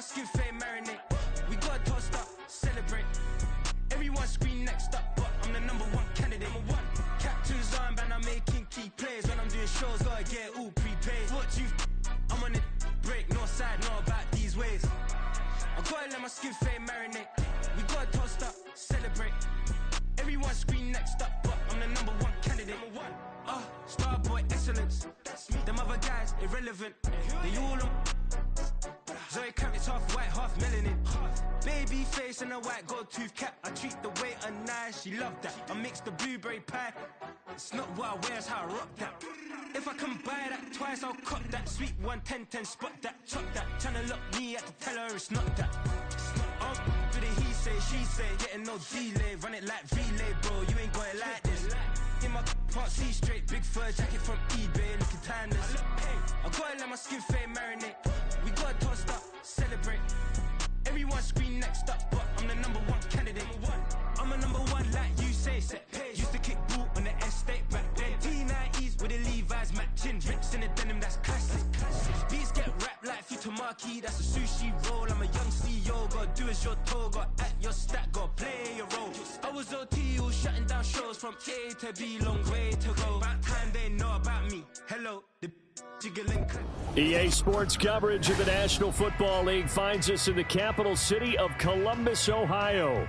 skin fade marinate. We got tossed up, celebrate. Everyone scream next up, but I'm the #1 candidate. Captain's armband, I'm making key plays. When I'm doing shows, gotta get all prepaid. What you I'm on it, break, no side, know about these ways. I gotta let my skin fade marinate. We got tossed up, celebrate. Everyone scream next up, but I'm the #1 candidate. Starboy excellence. Them other guys irrelevant. They all on Zoe Kravitz, half white, half melanin. Baby face and a white gold tooth cap. I treat the waiter nice, she love that. I mix the blueberry pie. It's not what I wear, it's how I rock that. If I can buy that twice, I'll cut that. Sweet 110, spot that, chop that. Tryna lock me at the tell her it's not that. Do the he say, she say, getting no delay. Run it like relay, bro, you ain't got it like this. In my part C straight, big fur jacket from eBay, looking timeless. I gotta let my skin fade marinate. We got tossed up, celebrate. Everyone scream next up, but I'm the #1 candidate. I'm a #1 like you say, set pace. Used to kick boot on the estate back then. T90s with the Levi's matching. Rips in the denim, that's classic. Beats get wrapped like Futamaki, that's a sushi roll. I'm a young CEO, gotta do as you're told. Gotta act your stat, gotta play your role. I was OT, all shutting down shows from A to B, long way to go. About time they know about me. Hello, the jiggling. EA Sports coverage of the National Football League finds us in the capital city of Columbus, Ohio.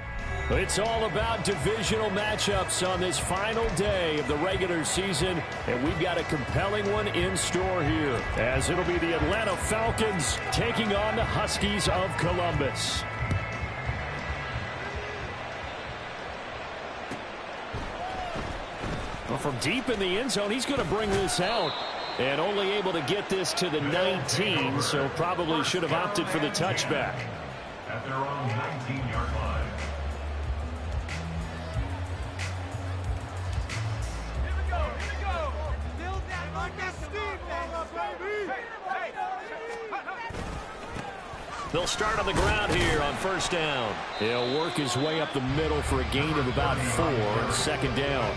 It's all about divisional matchups on this final day of the regular season, and we've got a compelling one in store here, as it'll be the Atlanta Falcons taking on the Huskies of Columbus. Well, from deep in the end zone, he's going to bring this out. And only able to get this to the 19, so probably should have opted for the touchback. At their own 19-yard line. Here we go. Build that Marcus Steve, baby. They'll start on the ground here on first down. He'll work his way up the middle for a gain of about 4 on second down.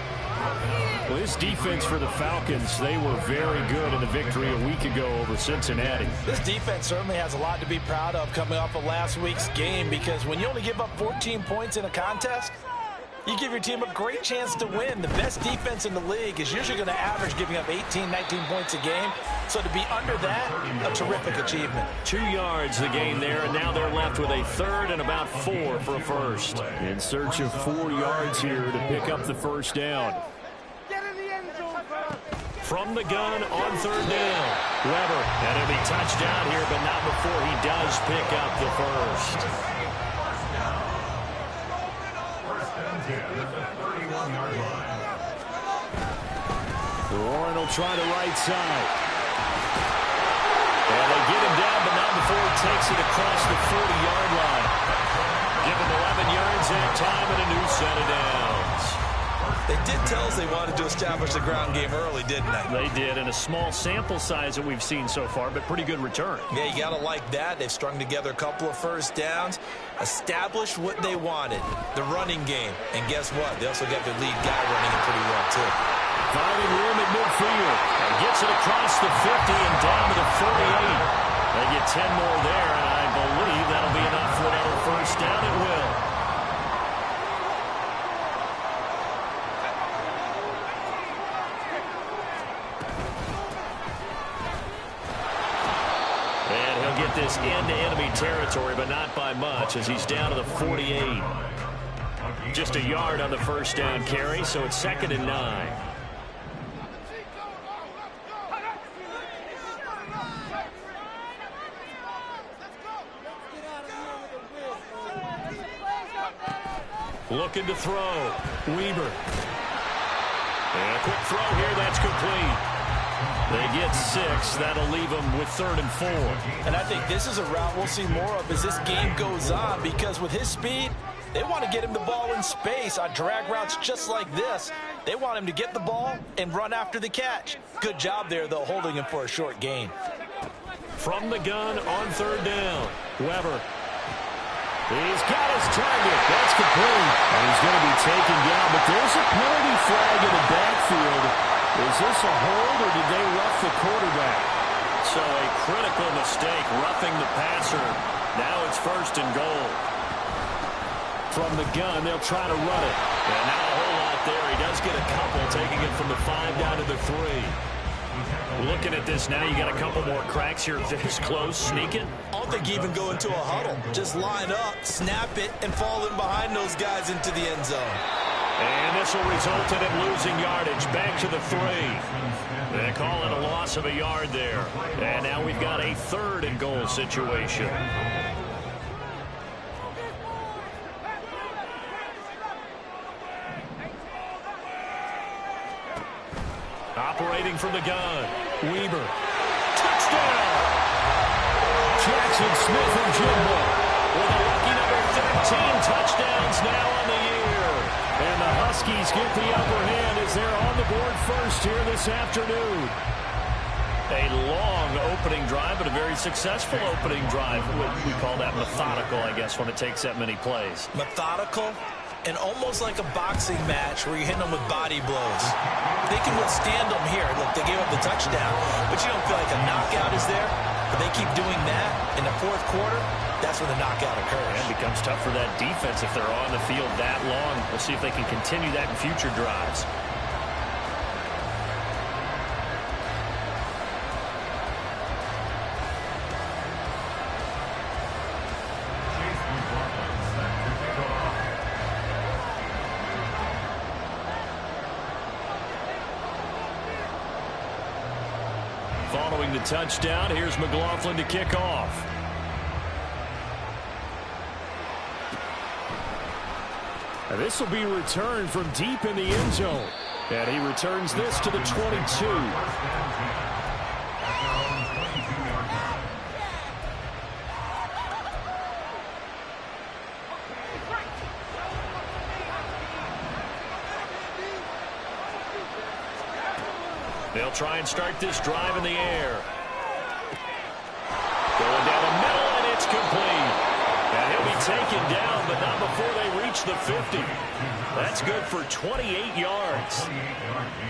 Well, this defense for the Falcons, they were very good in the victory a week ago over Cincinnati. This defense certainly has a lot to be proud of coming off of last week's game, because when you only give up 14 points in a contest, you give your team a great chance to win. The best defense in the league is usually going to average giving up 18, 19 points a game. So to be under that, a terrific achievement. 2 yards the gain there, and now they're left with a third and about 4 for a first. In search of 4 yards here to pick up the first down. Get in the end zone, From the gun on third down. Weber, and it'll be touchdown here, but not before he does pick up the first. Warren will try the right side. And they get him down, but not before he takes it across the 40-yard line. Give him 11 yards that time and a new set of downs. They did tell us they wanted to establish the ground game early, didn't they? They did, and a small sample size that we've seen so far, but pretty good return. Yeah, you got to like that. They've strung together a couple of first downs, established what they wanted, the running game. And guess what? They also got their lead guy running it pretty well, too. Finding room at midfield. And gets it across the 50 and down to the 48. They get 10 more there, and I believe that'll be enough for another first down. It will. And he'll get this into enemy territory, but not by much, as he's down to the 48. Just a yard on the first down carry, so it's 2nd and 9. Looking to throw. Weber. And a quick throw here. That's complete. They get 6. That'll leave them with 3rd and 4. And I think this is a route we'll see more of as this game goes on, because with his speed, they want to get him the ball in space on drag routes just like this. They want him to get the ball and run after the catch. Good job there, though, holding him for a short gain. From the gun on 3rd down. Weber. He's got his target. That's complete. And he's going to be taken down, but there's a penalty flag in the backfield. Is this a hold, or did they rough the quarterback? So a critical mistake, roughing the passer. Now it's 1st and goal. From the gun, they'll try to run it. And not a whole lot there. He does get a couple, taking it from the 5 down to the 3. Looking at this now, you got a couple more cracks here this close. Sneak it. I don't think you even go into a huddle. Just line up, snap it, and fall in behind those guys into the end zone. And this will result in him losing yardage. Back to the 3. They call it a loss of a yard there. And now we've got a 3rd and goal situation. Operating from the gun. Weber. Touchdown! Jackson Smith and Jimbo with a lucky number 13 touchdowns now on the year. And the Huskies get the upper hand as they're on the board first here this afternoon. A long opening drive, but a very successful opening drive. We call that methodical, I guess, when it takes that many plays. Methodical and almost like a boxing match where you're hitting them with body blows. They can withstand them here. Look, they gave up the touchdown, but you don't feel like a knockout is there. But they keep doing that in the 4th quarter. That's when the knockout occurs. And it becomes tough for that defense if they're on the field that long. We'll see if they can continue that in future drives. Following the touchdown, here's McLaughlin to kick off. And this will be returned from deep in the end zone. And he returns this to the 22. They'll try and start this drive in the air. Going down the middle, and it's complete. And he'll be taken down, but not before they reach the 50. That's good for 28 yards.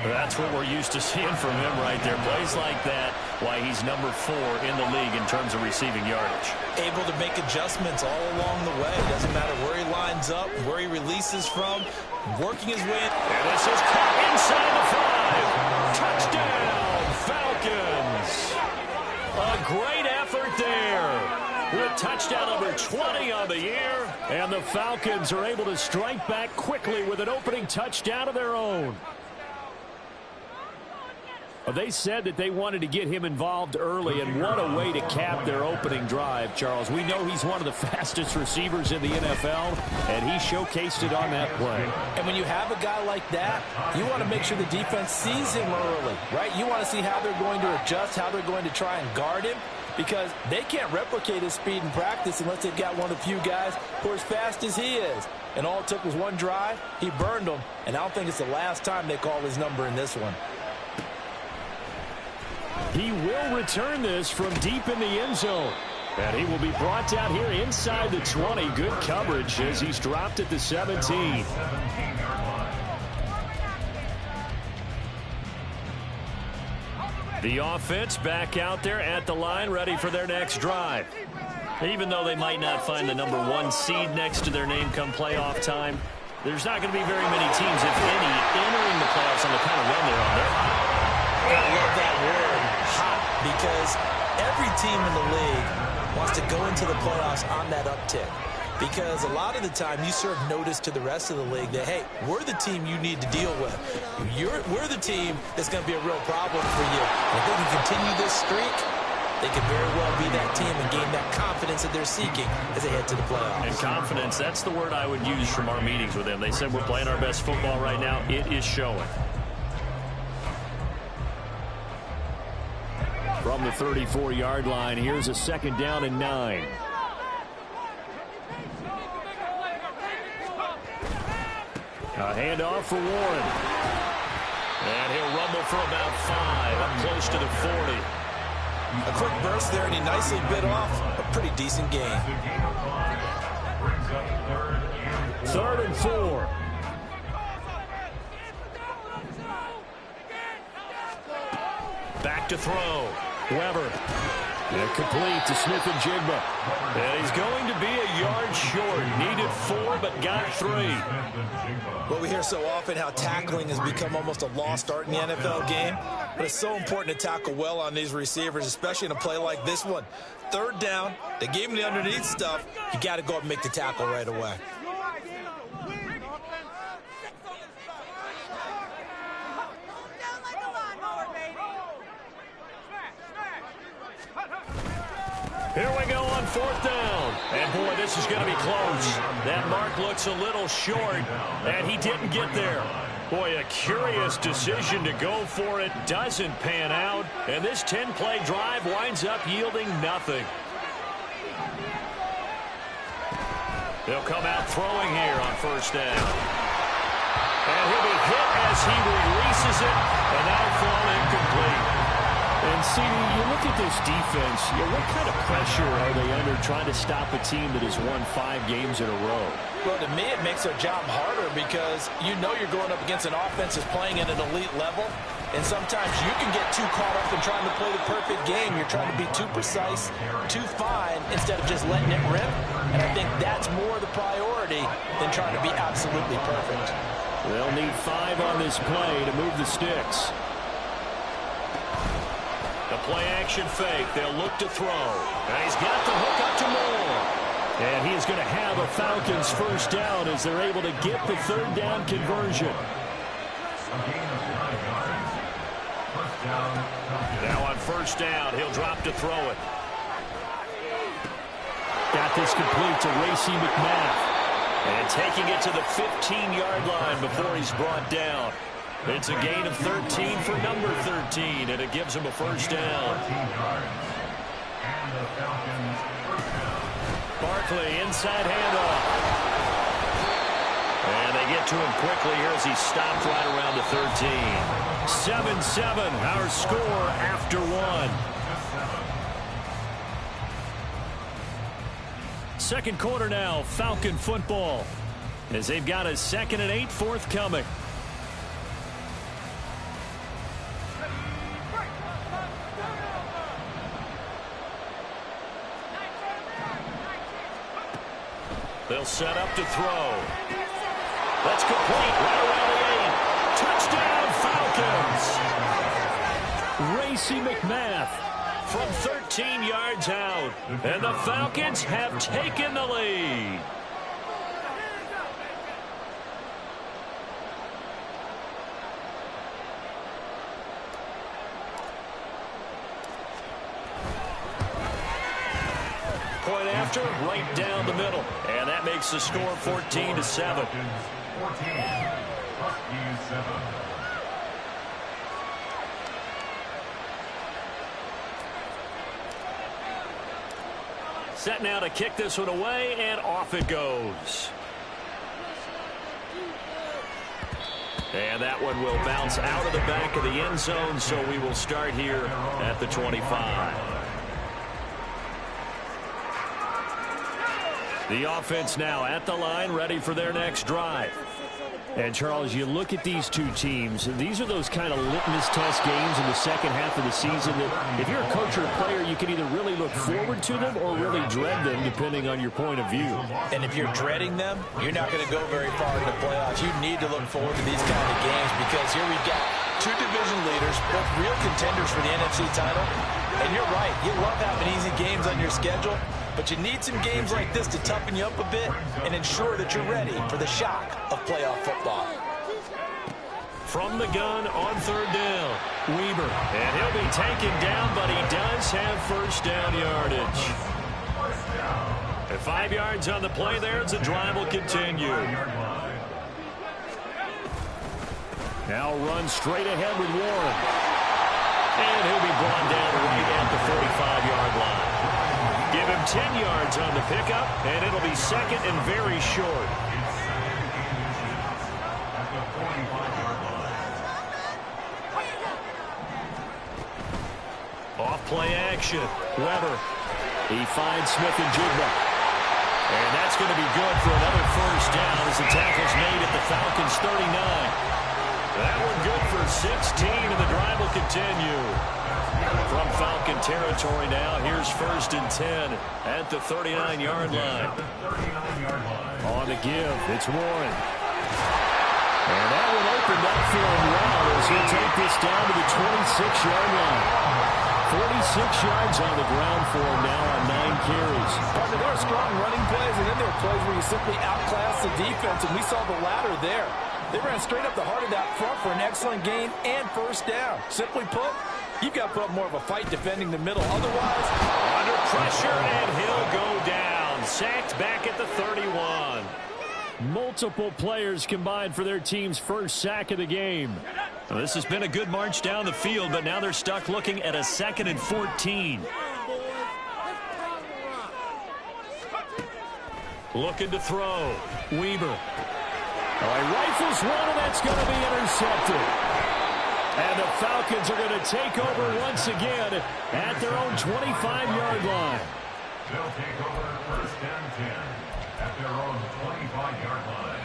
That's what we're used to seeing from him right there. Plays like that, why he's number 4 in the league in terms of receiving yardage. Able to make adjustments all along the way. Doesn't matter where he lines up, where he releases from, working his way in. And this is caught inside the 5. Touchdown, Falcons. A great effort there. With touchdown number 20 on the year. And the Falcons are able to strike back quickly with an opening touchdown of their own. They said that they wanted to get him involved early, and what a way to cap their opening drive, Charles. We know he's one of the fastest receivers in the NFL, and he showcased it on that play. And when you have a guy like that, you want to make sure the defense sees him early, right? You want to see how they're going to adjust, how they're going to try and guard him, because they can't replicate his speed in practice unless they've got one of the few guys who are as fast as he is. And all it took was one drive. He burned them, and I don't think it's the last time they call his number in this one. He will return this from deep in the end zone. And he will be brought down here inside the 20. Good coverage as he's dropped at the 17. The offense back out there at the line, ready for their next drive. Even though they might not find the number 1 seed next to their name come playoff time, there's not going to be very many teams, if any, entering the playoffs on the kind of run they're on. They're hot. I love that word, hot, because every team in the league wants to go into the playoffs on that uptick. Because a lot of the time you serve notice to the rest of the league that, hey, we're the team you need to deal with. We're the team that's going to be a real problem for you. And if they can continue this streak, they could very well be that team and gain that confidence that they're seeking as they head to the playoffs. And confidence, that's the word I would use from our meetings with them. They said we're playing our best football right now. It is showing. From the 34-yard line, here's a 2nd down and 9. A handoff for Warren. And he'll rumble for about 5, up close to the 40. A quick burst there, and he nicely bit off a pretty decent gain. 3rd and 4. Back to throw. Weber. And complete to Smith-Njigba. And he's going to be a yard short. Needed 4, but got 3. Well, we hear so often how tackling has become almost a lost art in the NFL game. But it's so important to tackle well on these receivers, especially in a play like this one. 3rd down, they gave him the underneath stuff. You got to go up and make the tackle right away. Here we go on 4th down. And, boy, this is going to be close. That mark looks a little short, and he didn't get there. Boy, a curious decision to go for it. Doesn't pan out. And this 10-play drive winds up yielding nothing. They'll come out throwing here on 1st down. And he'll be hit as he releases it, and that'll fall incomplete. And, CD, you look at this defense, what kind of pressure are they under trying to stop a team that has won 5 games in a row? Well, to me, it makes their job harder because you know you're going up against an offense that's playing at an elite level, and sometimes you can get too caught up in trying to play the perfect game. You're trying to be too precise, too fine, instead of just letting it rip, and I think that's more the priority than trying to be absolutely perfect. They'll need 5 on this play to move the sticks. The play-action fake. They'll look to throw. And he's got the hook up to Moore. And he is going to have a Falcons 1st down as they're able to get the 3rd down conversion. Now on 1st down, he'll drop to throw it. Got this complete to Racey McMath. And taking it to the 15-yard line before he's brought down. It's a gain of 13 for number 13, and it gives him a 1st down. Barkley, inside handoff. And they get to him quickly here as he stopped right around the 13. 7-7, our score after 1. 2nd quarter now, Falcon football, as they've got a 2nd and 8 forthcoming. They'll set up to throw. That's complete right around the 8. Touchdown, Falcons. Racey McMath from 13 yards out. And the Falcons have taken the lead. Point after, right down the middle. And that makes the score 14-7. Set now to kick this one away, and off it goes. And that one will bounce out of the back of the end zone, so we will start here at the 25. The offense now at the line, ready for their next drive. And, Charles, you look at these two teams, these are those kind of litmus test games in the second half of the season that if you're a coach or a player, you can either really look forward to them or really dread them, depending on your point of view. And if you're dreading them, you're not going to go very far in the playoffs. You need to look forward to these kind of games because here we've got 2 division leaders, both real contenders for the NFC title. And you're right, you love having easy games on your schedule, but you need some games like this to toughen you up a bit and ensure that you're ready for the shock of playoff football. From the gun on 3rd down, Weber. And he'll be taken down, but he does have 1st down yardage. At 5 yards on the play there, the drive will continue. Now run straight ahead with Warren. And he'll be brought down right at the 45-yard line. Give him 10 yards on the pickup, and it'll be 2nd and very short. Off play action. Weber. He finds Smith-Njigba. And that's going to be good for another 1st down as the tackle's made at the Falcons' 39. That one good for 16, and the drive will continue. From Falcon territory now, here's 1st and 10 at the 39-yard line. On the give, it's Warren. And that one opened up for him well as he'll take this down to the 26-yard line. 46 yards on the ground for him now on 9 carries. Partner, there are strong running plays, and then there are plays where you simply outclass the defense, and we saw the latter there. They ran straight up the heart of that front for an excellent gain and 1st down. Simply put, you've got to put up more of a fight defending the middle. Otherwise, under pressure, and he'll go down. Sacked back at the 31. Multiple players combined for their team's 1st sack of the game. Well, this has been a good march down the field, but now they're stuck looking at a 2nd and 14. Looking to throw. Weber. He rifles one, and that's going to be intercepted. And the Falcons are going to take over once again at their own 25-yard line. They'll take over 1st and 10 at their own 25-yard line.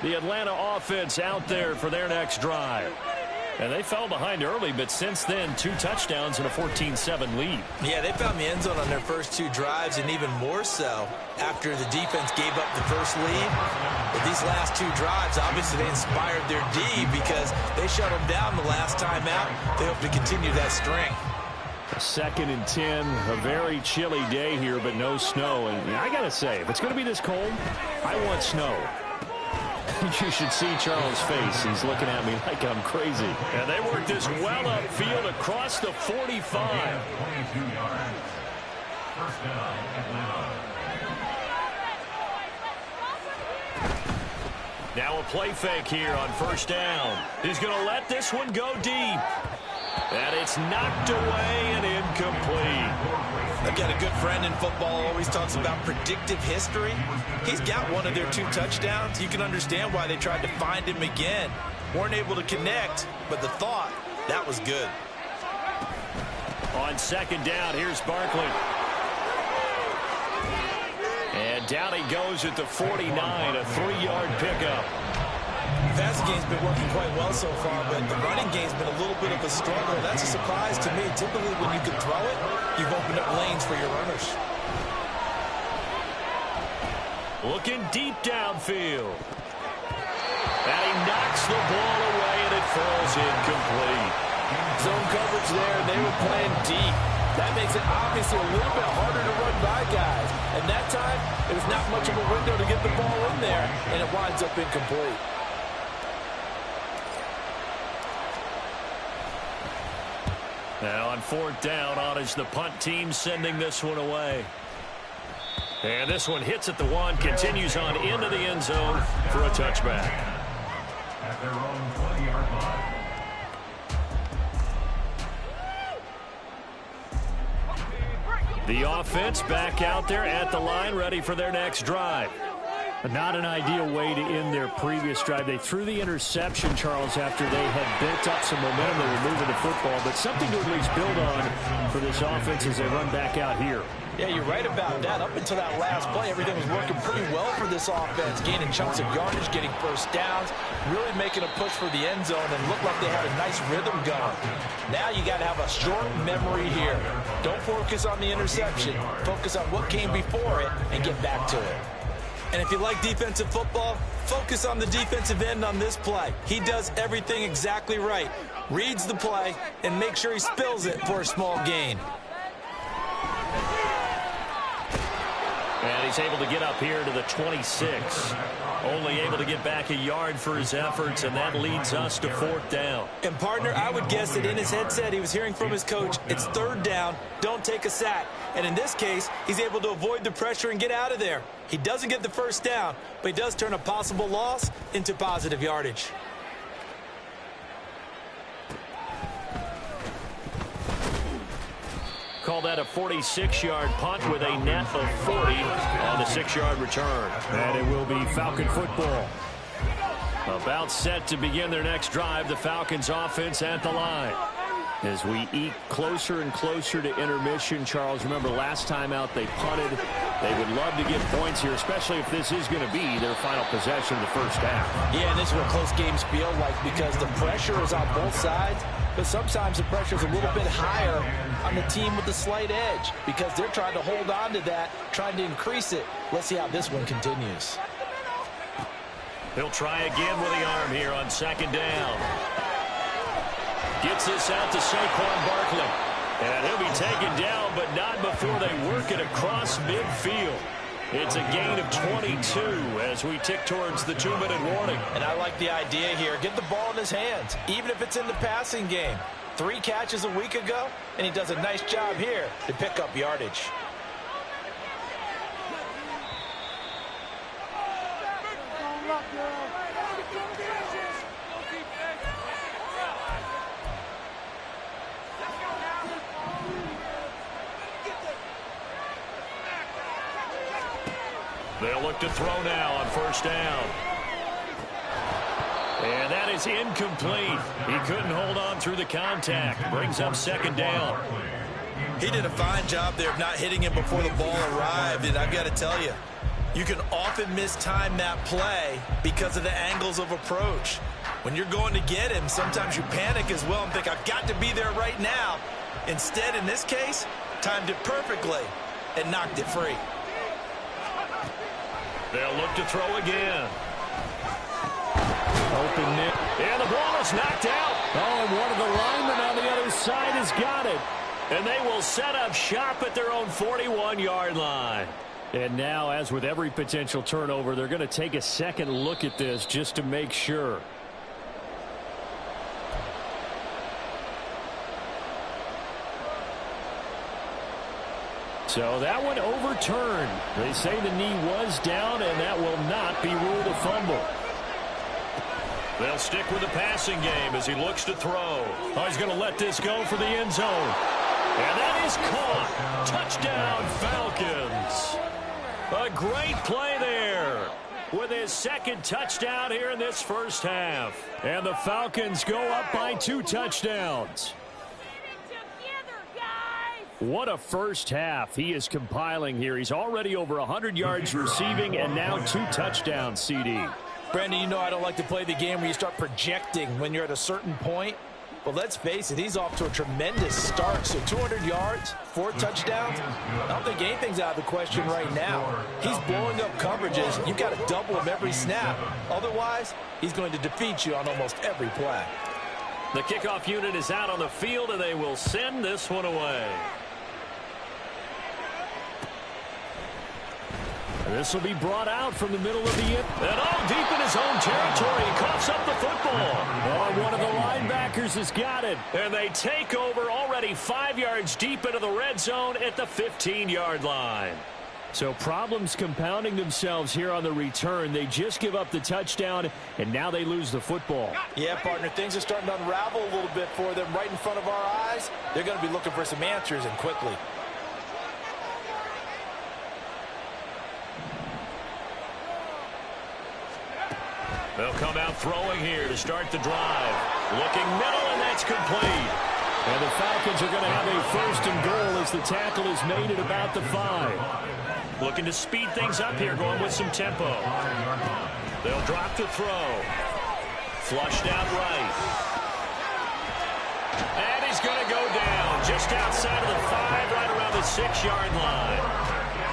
The Atlanta offense out there for their next drive. And they fell behind early, but since then, 2 touchdowns and a 14-7 lead. yeah, they found the end zone on their first 2 drives, and even more so after the defense gave up the first lead. But these last 2 drives, obviously they inspired their D because they shut them down the last time out. They hope to continue that string. A 2nd and 10, a very chilly day here, but no snow. And I got to say, if it's going to be this cold, I want snow. You should see Charles' face. He's looking at me like I'm crazy. And they worked this well upfield across the 45. 22 yards. 1st down, Atlanta. Now a play fake here on 1st down. He's going to let this one go deep. And it's knocked away and incomplete. I've got a good friend in football, always talks about predictive history. He's got one of their 2 touchdowns. You can understand why they tried to find him again. Weren't able to connect, but the thought, that was good. On 2nd down, here's Barkley. And down he goes at the 49, a 3-yard pickup. The passing game's been working quite well so far, but the running game's been a little bit of a struggle. That's a surprise to me. Typically, when you can throw it, you've opened up lanes for your runners. Looking deep downfield. And he knocks the ball away, and it falls incomplete. Zone coverage there, and they were playing deep. That makes it obviously a little bit harder to run by guys. And that time, it was not much of a window to get the ball in there, and it winds up incomplete. Now on 4th down, on is the punt team sending this one away. And this one hits at the 1, continues on into the end zone for a touchback. At their own 20-yard line. The offense back out there at the line, ready for their next drive. Not an ideal way to end their previous drive. They threw the interception, Charles, after they had built up some momentum. They were moving the football, but something to at least build on for this offense as they run back out here. Yeah, you're right about that. Up until that last play, everything was working pretty well for this offense, gaining chunks of yardage, getting 1st downs, really making a push for the end zone, and looked like they had a nice rhythm going. Now you got to have a short memory here. Don't focus on the interception. Focus on what came before it and get back to it. And if you like defensive football, focus on the defensive end on this play. He does everything exactly right. Reads the play and makes sure he spills it for a small gain. And he's able to get up here to the 26. Only able to get back a yard for his efforts, and that leads us to 4th down. And, partner, I would guess that in his headset he was hearing from his coach, it's 3rd down, don't take a sack. And in this case, he's able to avoid the pressure and get out of there. He doesn't get the 1st down, but he does turn a possible loss into positive yardage. Call that a 46-yard punt with a net of 40 on the 6-yard return. And it will be Falcon football. About set to begin their next drive, the Falcons offense at the line. As we eke closer and closer to intermission, Charles, remember last time out they punted. They would love to get points here, especially if this is going to be their final possession of the first half. Yeah, and this is what close games feel like because the pressure is on both sides, but sometimes the pressure is a little bit higher on the team with the slight edge because they're trying to hold on to that, trying to increase it. Let's see how this one continues. He'll try again with the arm here on second down. Gets this out to Saquon Barkley. And he'll be taken down, but not before they work it across midfield. It's a gain of 22 as we tick towards the 2-minute warning. And I like the idea here. Get the ball in his hands, even if it's in the passing game. 3 catches a week ago, and he does a nice job here to pick up yardage. They'll look to throw now on first down. And that is incomplete. He couldn't hold on through the contact. Brings up second down. He did a fine job there of not hitting him before the ball arrived, and I've got to tell you, you can often mistime that play because of the angles of approach. When you're going to get him, sometimes you panic as well and think, I've got to be there right now. Instead, in this case, timed it perfectly and knocked it free. They'll look to throw again. Open it. And the ball is knocked out. Oh, and one of the linemen on the other side has got it. And they will set up shop at their own 41-yard line. And now, as with every potential turnover, they're going to take a second look at this just to make sure. So that one overturned. They say the knee was down, and that will not be ruled a fumble. They'll stick with the passing game as he looks to throw. Oh, he's going to let this go for the end zone. And that is caught. Touchdown, Falcons. A great play there with his second touchdown here in this first half. And the Falcons go up by 2 touchdowns. What a first half he is compiling here. He's already over 100 yards receiving and now 2 touchdowns, CD. Brandon, you know I don't like to play the game where you start projecting when you're at a certain point. But let's face it, he's off to a tremendous start. So 200 yards, 4 touchdowns. I don't think anything's out of the question right now. He's blowing up coverages. You've got to double him every snap. Otherwise, he's going to defeat you on almost every play. The kickoff unit is out on the field, and they will send this one away. This will be brought out from the middle of the and all deep in his own territory. He coughs up the football. Oh, one of the linebackers has got it. And they take over already 5 yards deep into the red zone at the 15-yard line. So problems compounding themselves here on the return. They just give up the touchdown, and now they lose the football. Yeah, partner, things are starting to unravel a little bit for them right in front of our eyes. They're going to be looking for some answers, and quickly. They'll come out throwing here to start the drive. Looking middle, and that's complete. And the Falcons are going to have a first and goal as the tackle is made at about the 5. Looking to speed things up here, going with some tempo. They'll drop to throw. Flushed out right. And he's going to go down just outside of the 5, right around the 6-yard line.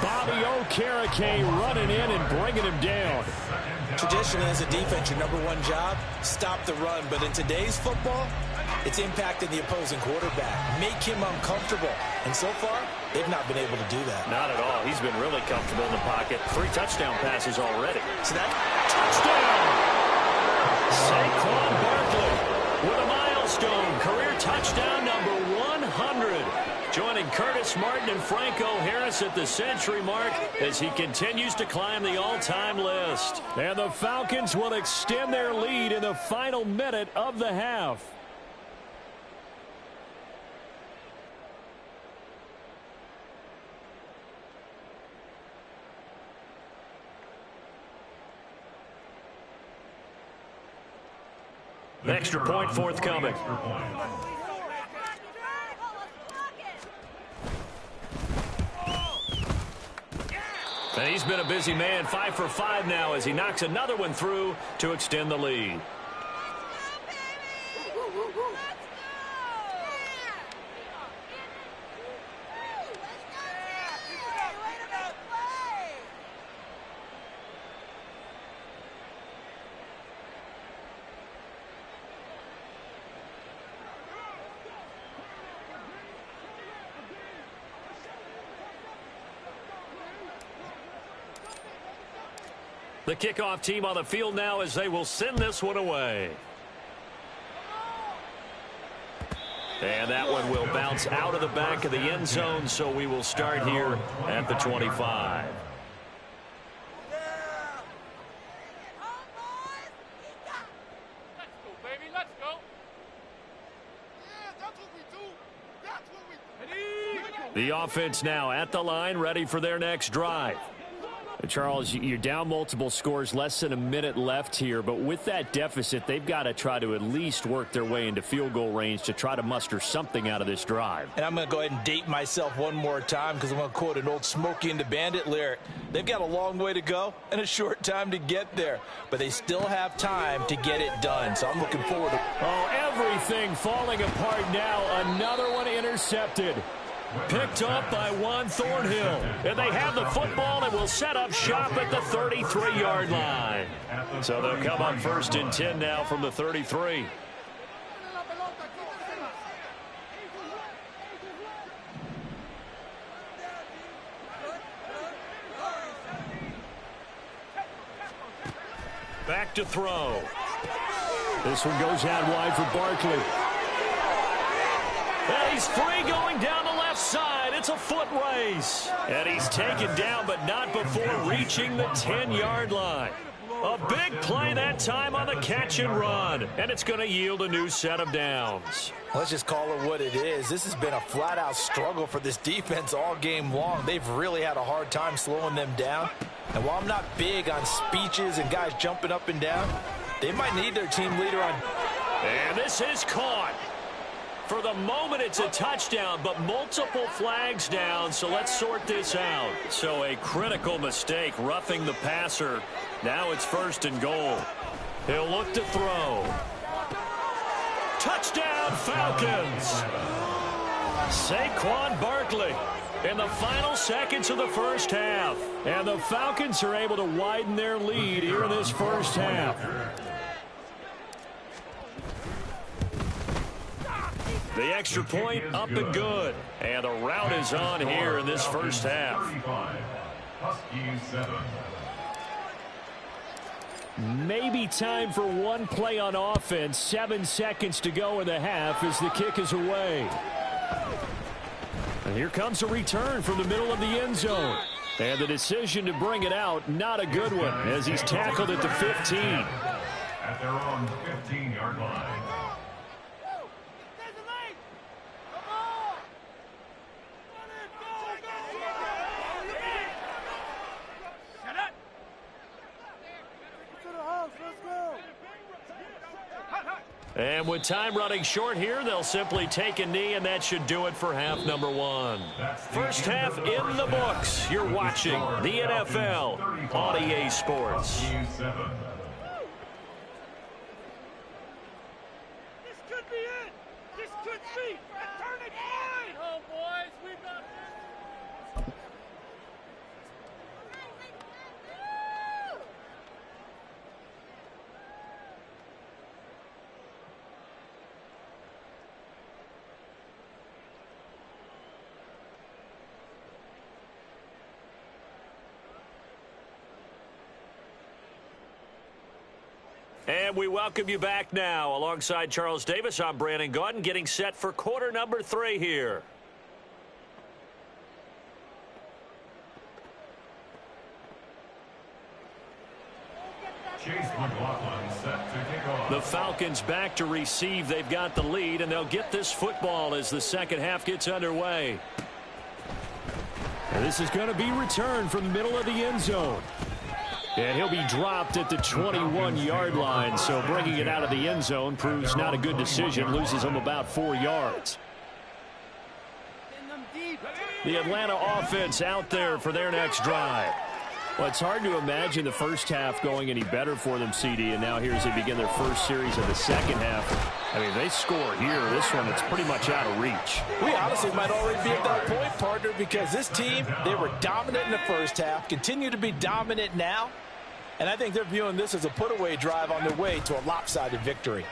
Bobby Okereke running in and bringing him down. Traditionally, as a defense, your #1 job, stop the run. But in today's football, it's impacting the opposing quarterback. Make him uncomfortable. And so far, they've not been able to do that. Not at all. He's been really comfortable in the pocket. 3 touchdown passes already. So that touchdown! Saquon Barkley with a milestone career touchdown number 100. Joining Curtis Martin and Franco Harris at the century mark as he continues to climb the all-time list. And the Falcons will extend their lead in the final minute of the half. Extra point forthcoming. And he's been a busy man, 5 for 5 now as he knocks another one through to extend the lead. The kickoff team on the field now as they will send this one away. And that one will bounce out of the back of the end zone, so we will start here at the 25. The offense now at the line, ready for their next drive. Charles, you're down multiple scores, less than a minute left here, but with that deficit, they've got to try to at least work their way into field goal range to try to muster something out of this drive. And I'm going to go ahead and date myself one more time because I'm going to quote an old Smokey and the Bandit lyric. They've got a long way to go and a short time to get there, but they still have time to get it done, so I'm looking forward to. Oh, everything falling apart now. Another one intercepted. Picked up by Juan Thornhill. And they have the football and will set up shop at the 33-yard line. So they'll come up 1st and 10 now from the 33. Back to throw. This one goes out wide for Barkley. And he's free going down the left side. It's a foot race. And he's taken down, but not before reaching the 10-yard line. A big play that time on the catch and run. And it's going to yield a new set of downs. Let's just call it what it is. This has been a flat-out struggle for this defense all game long. They've really had a hard time slowing them down. And while I'm not big on speeches and guys jumping up and down, they might need their team leader on. And this is caught. For the moment, it's a touchdown, but multiple flags down, so let's sort this out. So a critical mistake, roughing the passer. Now it's 1st and goal. He'll look to throw. Touchdown, Falcons! Saquon Barkley in the final seconds of the first half. And the Falcons are able to widen their lead here in this first half. The extra point up and good. And the route is on here in this first half. Maybe time for one play on offense. 7 seconds to go in the half as the kick is away. And here comes a return from the middle of the end zone. And the decision to bring it out, not a good one, as he's tackled at the 15. At their own 15-yard line. And with time running short here, they'll simply take a knee, and that should do it for half number one. First half in the books. You're watching the NFL on EA Sports. This could be it. This could be a turning point. Oh, boys, we got this. And we welcome you back now. Alongside Charles Davis, I'm Brandon Gaudin, getting set for quarter number 3 here. Chase McLaughlin set to kick off. The Falcons back to receive. They've got the lead, and they'll get this football as the second half gets underway. And this is going to be returned from the middle of the end zone. And he'll be dropped at the 21-yard line, so bringing it out of the end zone proves not a good decision, loses him about 4 yards. The Atlanta offense out there for their next drive. Well, it's hard to imagine the first half going any better for them, CD, and now here as they begin their first series of the second half. I mean, they score here. This one, it's pretty much out of reach. We honestly might already be at that point, partner, because this team, they were dominant in the first half, continue to be dominant now, and I think they're viewing this as a put-away drive on their way to a lopsided victory.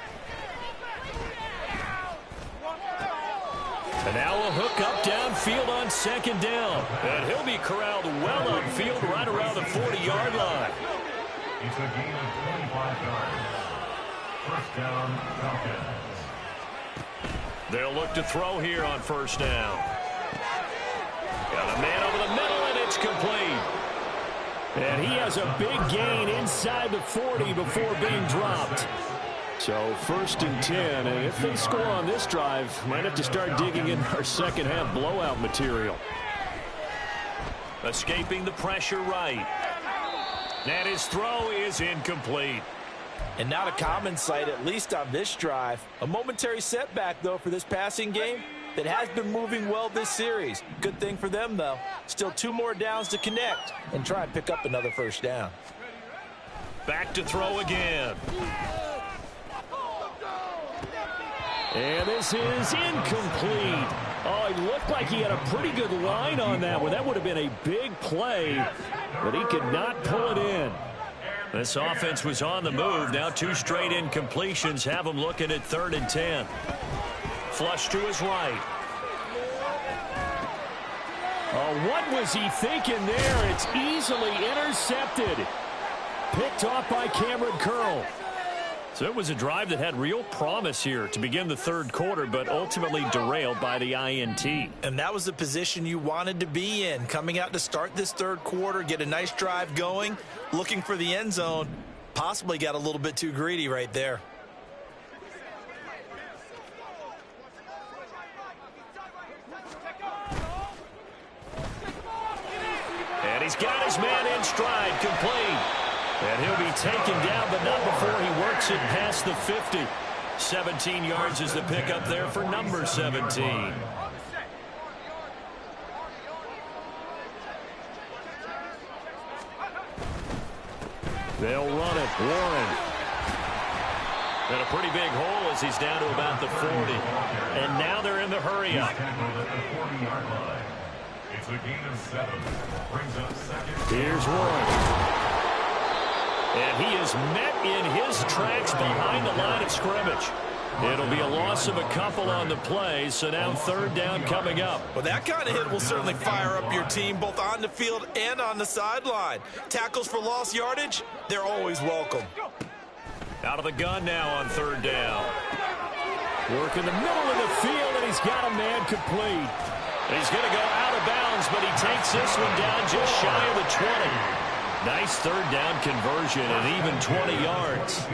And now a hook up downfield on second down. And he'll be corralled well upfield right around the 40-yard line. It's a gain of 25 yards. First down, Falcons. They'll look to throw here on first down. Got a man over the middle, and it's complete. And he has a big gain inside the 40 before being dropped. So first and 10, and if they score on this drive, might have to start digging in our second half blowout material. Escaping the pressure right. And his throw is incomplete. And not a common sight, at least on this drive. A momentary setback, though, for this passing game that has been moving well this series. Good thing for them, though. Still 2 more downs to connect and try and pick up another first down. Back to throw again. And this is incomplete. Oh, he looked like he had a pretty good line on that one. That would have been a big play, but he could not pull it in. This offense was on the move. Now 2 straight incompletions have him looking at 3rd and 10. Flush to his right. Oh, what was he thinking there? It's easily intercepted. Picked off by Cameron Curl. So it was a drive that had real promise here to begin the 3rd quarter, but ultimately derailed by the INT. And that was the position you wanted to be in, coming out to start this 3rd quarter, get a nice drive going, looking for the end zone. Possibly got a little bit too greedy right there. And he's got his man in stride, complete. And he'll be taken down, but not before he works it past the 50. 17 yards is the pickup there for number 17. They'll run it. Warren. And a pretty big hole as he's down to about the 40. And now they're in the hurry-up. It's a gain of 7. Brings up second. Here's Warren. And he is met in his tracks behind the line of scrimmage. It'll be a loss of a couple on the play, so now 3rd down coming up. Well, that kind of hit will certainly fire up your team, both on the field and on the sideline. Tackles for lost yardage, they're always welcome. Out of the gun now on 3rd down. Work in the middle of the field, and he's got a man complete. He's going to go out of bounds, but he takes this one down just shy of the 20. Nice 3rd down conversion and even 20 yards.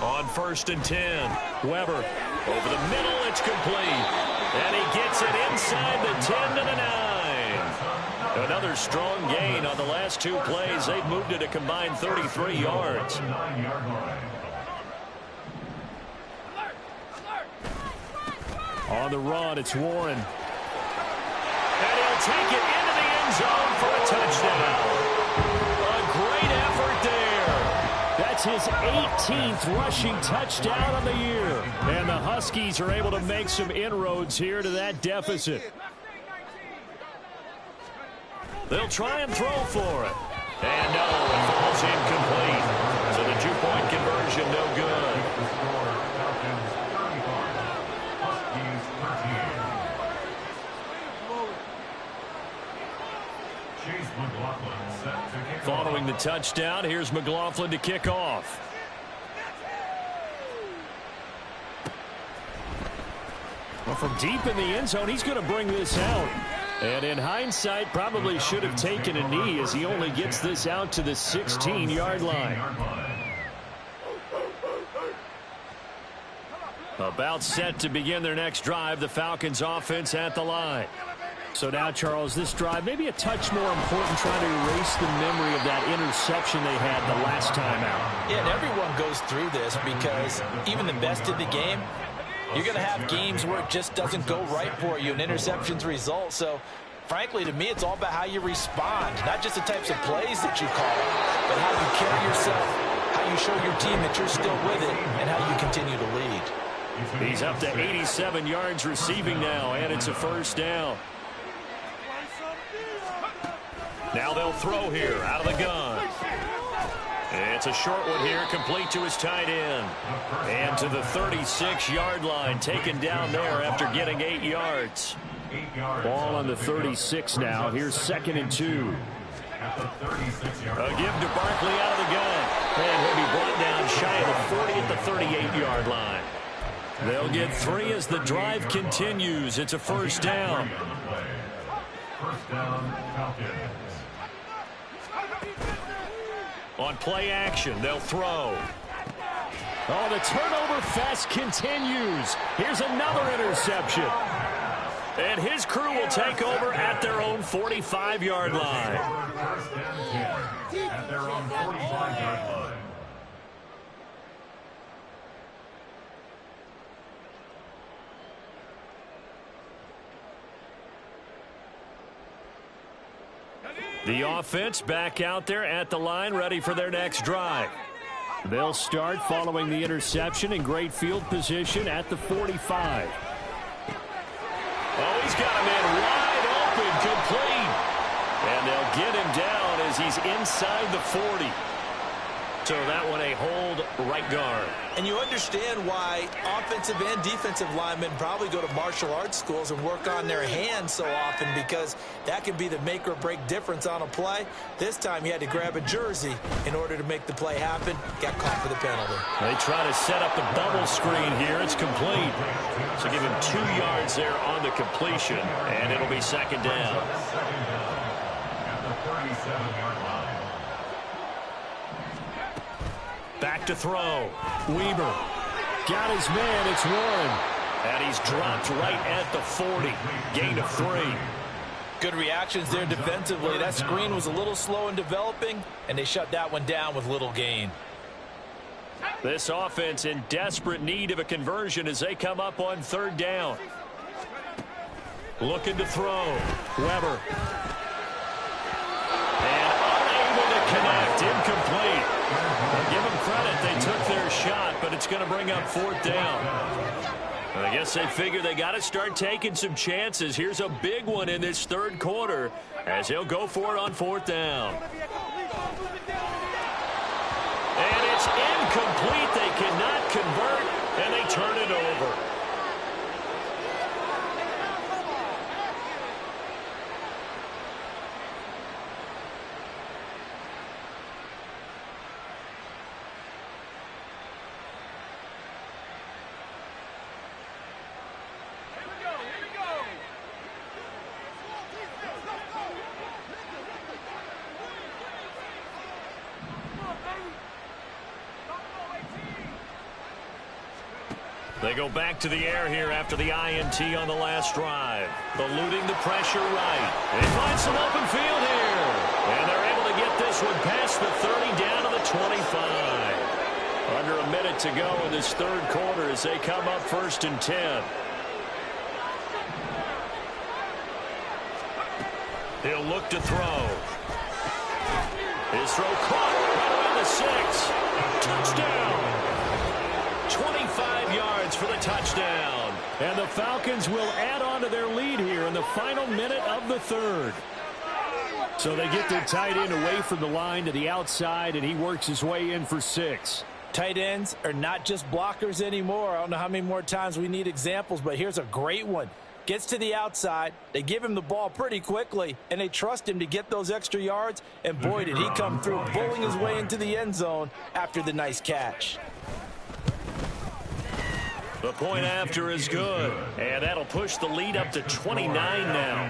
On 1st and 10, Weber over the middle, it's complete. And he gets it inside the 10 to the 9. Another strong gain on the last 2 plays. They've moved it a combined 33 yards. On the run, it's Warren. And he'll take it into the end zone for a touchdown. A great effort there. That's his 18th rushing touchdown of the year. And the Huskies are able to make some inroads here to that deficit. They'll try and throw for it. And no, it falls incomplete. So the 2-point conversion no good. Following the touchdown, here's McLaughlin to kick off. Well, from deep in the end zone, he's going to bring this out. And in hindsight, probably should have taken a knee as he only gets this out to the 16-yard line. About set to begin their next drive, the Falcons offense at the line. So now, Charles, this drive maybe a touch more important, trying to erase the memory of that interception they had the last time out. Yeah, and everyone goes through this because even the best in the game, you're going to have games where it just doesn't go right for you and interceptions result. So, frankly, to me, it's all about how you respond, not just the types of plays that you call, but how you carry yourself, how you show your team that you're still with it, and how you continue to lead. He's up to 87 yards receiving now, and it's a first down. Now they'll throw here out of the gun. It's a short one here, complete to his tight end. And to the 36-yard line, taken down there after getting 8 yards. Ball on the 36 now. Here's 2nd and 2. A give to Barkley out of the gun. And he'll be brought down shy of the 40 at the 38-yard line. They'll get 3 as the drive continues. It's a first down. First down, Falcons. On play action, they'll throw. Oh, the turnover fest continues. Here's another interception. And his crew will take over at their own 45-yard line. First and 10 at their own 45-yard line. The offense back out there at the line, ready for their next drive. They'll start following the interception in great field position at the 45. Oh, he's got him in wide open, complete. And they'll get him down as he's inside the 40. So that one a hold right guard. And you understand why offensive and defensive linemen probably go to martial arts schools and work on their hands so often, because that can be the make or break difference on a play. This time he had to grab a jersey in order to make the play happen. Got caught for the penalty. They try to set up the bubble screen here. It's complete. So give him 2 yards there on the completion, and it'll be 2nd down. Second down at the 37-yard line. Back to throw. Weber got his man. It's Warren. And he's dropped right at the 40. Gain of 3. Good reactions there defensively. That screen was a little slow in developing, and they shut that one down with little gain. This offense in desperate need of a conversion as they come up on 3rd down. Looking to throw. Weber. And unable to connect. Incomplete. I'll give them credit. They took their shot, but it's going to bring up 4th down. I guess they figure they got to start taking some chances. Here's a big one in this 3rd quarter as he'll go for it on 4th down. And it's incomplete. They cannot convert, and they turn it over. They go back to the air here after the INT on the last drive. Eluding the pressure right. They find some open field here. And they're able to get this one past the 30 down to the 25. Under a minute to go in this 3rd quarter as they come up 1st and 10. He'll look to throw. His throw caught right around the 6. Touchdown. 25 yards for the touchdown. And the Falcons will add on to their lead here in the final minute of the 3rd. So they get their tight end away from the line to the outside, and he works his way in for 6. Tight ends are not just blockers anymore. I don't know how many more times we need examples, but here's a great one. Gets to the outside, they give him the ball pretty quickly, and they trust him to get those extra yards, and boy, did he come through, bowling his way into the end zone after the nice catch. The point after is good, and that'll push the lead up to 29 now.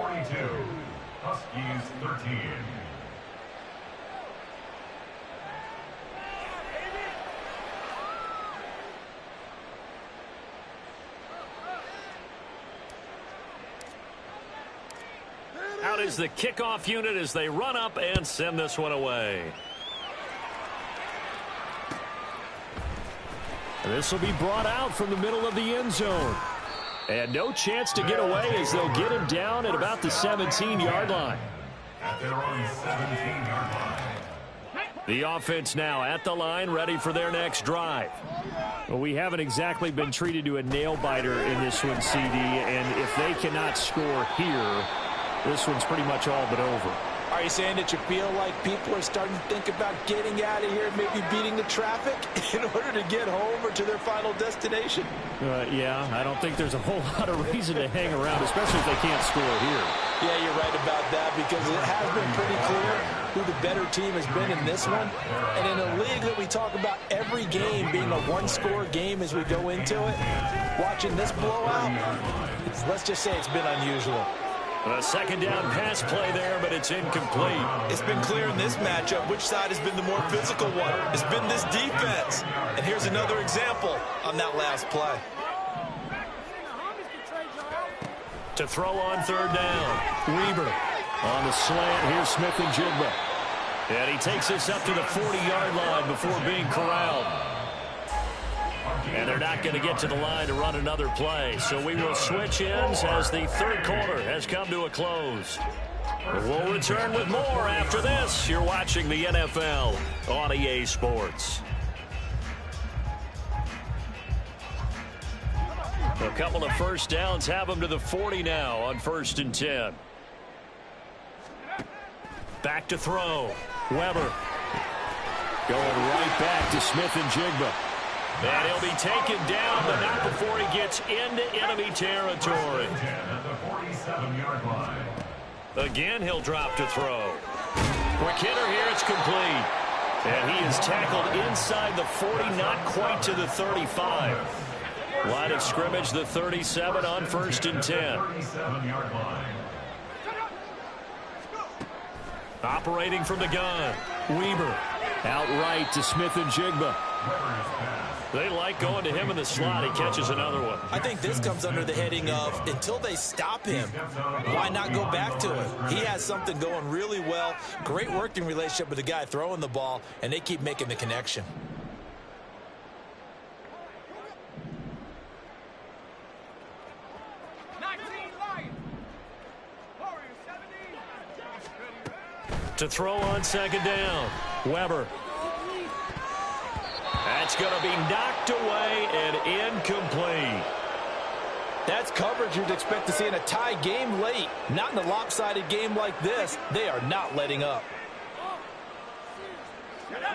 42, Huskies 13. Out is the kickoff unit as they run up and send this one away. This will be brought out from the middle of the end zone. And no chance to get away as they'll get him down at about the 17-yard line. At their own 17-yard line. The offense now at the line, ready for their next drive. Well, we haven't exactly been treated to a nail-biter in this one, CD, and if they cannot score here, this one's pretty much all but over. Are you saying that you feel like people are starting to think about getting out of here, maybe beating the traffic in order to get home or to their final destination? Yeah, I don't think there's a whole lot of reason to hang around, especially if they can't score here. Yeah, you're right about that because it has been pretty clear who the better team has been in this one. And in a league that we talk about every game being a one-score game as we go into it, watching this blowout, let's just say it's been unusual. A second down pass play there, but it's incomplete. It's been clear in this matchup which side has been the more physical one. It's been this defense. And here's another example on that last play. To throw on third down. Weber on the slant. Here's Smith-Njigba. And he takes this up to the 40-yard line before being corralled. And they're not going to get to the line to run another play. So we will switch ends as the third quarter has come to a close. We'll return with more after this. You're watching the NFL on EA Sports. A couple of first downs have them to the 40 now on 1st and 10. Back to throw. Weber going right back to Smith-Njigba. And he'll be taken down, but not before he gets into enemy territory. At the 47-yard line. Again, he'll drop to throw. Quick hitter here, it's complete. And he is tackled inside the 40, not quite to the 35. Line of scrimmage, the 37 on 1st and 10. 37-yard line. Operating from the gun. Weber outright to Smith-Njigba. They like going to him in the slot. He catches another one. I think this comes under the heading of until they stop him, why not go back to it? He has something going really well. Great working relationship with the guy throwing the ball, and they keep making the connection. To throw on second down. Weber. That's going to be knocked away and incomplete. That's coverage you'd expect to see in a tie game late. Not in a lopsided game like this. They are not letting up.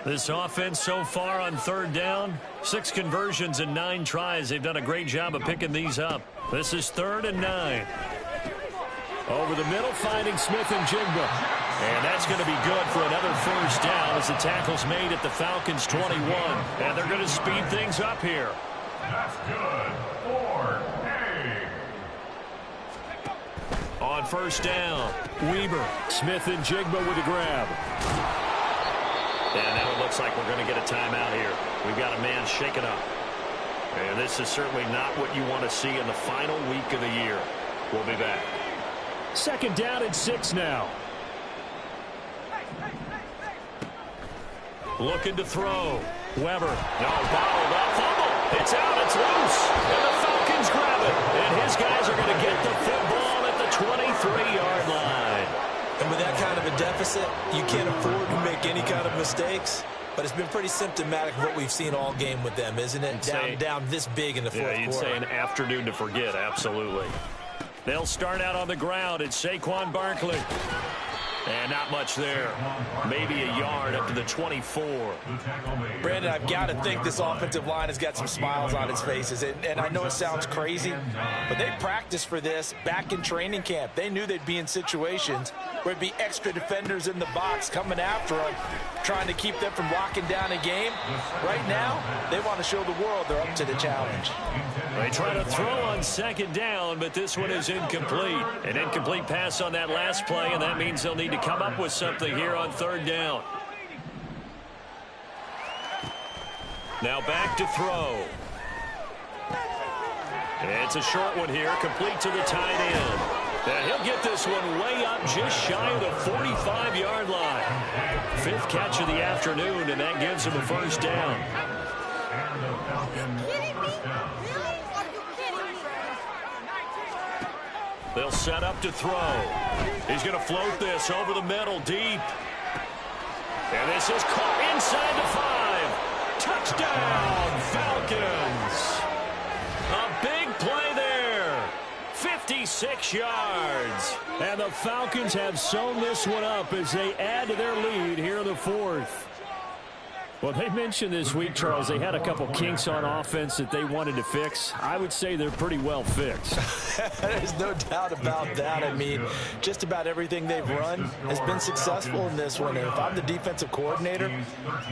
This offense so far on third down, 6 conversions and 9 tries. They've done a great job of picking these up. This is 3rd and 9. Over the middle, finding Smith-Njigba. And that's going to be good for another first down as the tackle's made at the Falcons' 21. And they're going to speed things up here. That's good. 4-A. On first down, Weber. Smith-Njigba with a grab. And now it looks like we're going to get a timeout here. We've got a man shaken up. And this is certainly not what you want to see in the final week of the year. We'll be back. Second down and 6 now. Looking to throw. Weber. No, bottled up. Fumble. It's out. It's loose. And the Falcons grab it. And his guys are going to get the football at the 23-yard line. And with that kind of a deficit, you can't afford to make any kind of mistakes. But it's been pretty symptomatic of what we've seen all game with them, isn't it? Down this big in the fourth quarter. Yeah, you'd say an afternoon to forget. Absolutely. They'll start out on the ground. It's Saquon Barkley. And not much there. Maybe a yard up to the 24. Brandon, I've got to think this offensive line has got some smiles on its faces. And I know it sounds crazy, but they practiced for this back in training camp. They knew they'd be in situations where it'd be extra defenders in the box coming after them, trying to keep them from locking down a game. Right now, they want to show the world they're up to the challenge. They try to throw on second down, but this one is incomplete. An incomplete pass on that last play, and that means they'll need to come up with something here on third down. Now back to throw. It's a short one here, complete to the tight end. And he'll get this one way up just shy of the 45-yard line. 5th catch of the afternoon, and that gives him a first down. Falcons first down. They'll set up to throw. He's going to float this over the middle deep. And this is caught inside the 5. Touchdown, Falcons. A big play there. 56 yards. And the Falcons have sewn this one up as they add to their lead here in the 4th. Well, they mentioned this week, Charles, they had a couple kinks on offense that they wanted to fix. I would say they're pretty well fixed. There's no doubt about that. I mean, just about everything they've run has been successful in this one. And if I'm the defensive coordinator,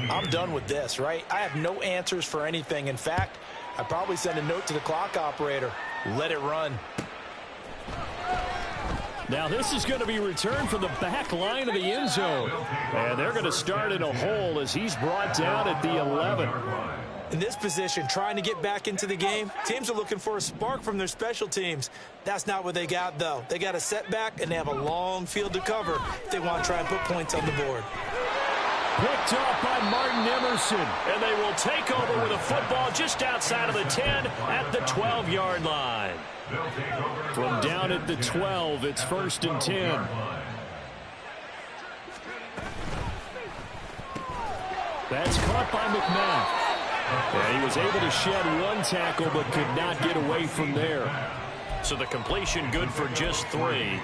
I'm done with this, right? I have no answers for anything. In fact, I'd probably send a note to the clock operator. Let it run. Now this is going to be returned from the back line of the end zone. And they're going to start in a hole as he's brought down at the 11. In this position, trying to get back into the game, teams are looking for a spark from their special teams. That's not what they got, though. They got a setback, and they have a long field to cover if they want to try and put points on the board. Picked off by Martin Emerson. And they will take over with a football just outside of the 10 at the 12-yard line. From down at the 12, it's 1st and 10. That's caught by McMath. And he was able to shed one tackle but could not get away from there. So the completion good for just 3.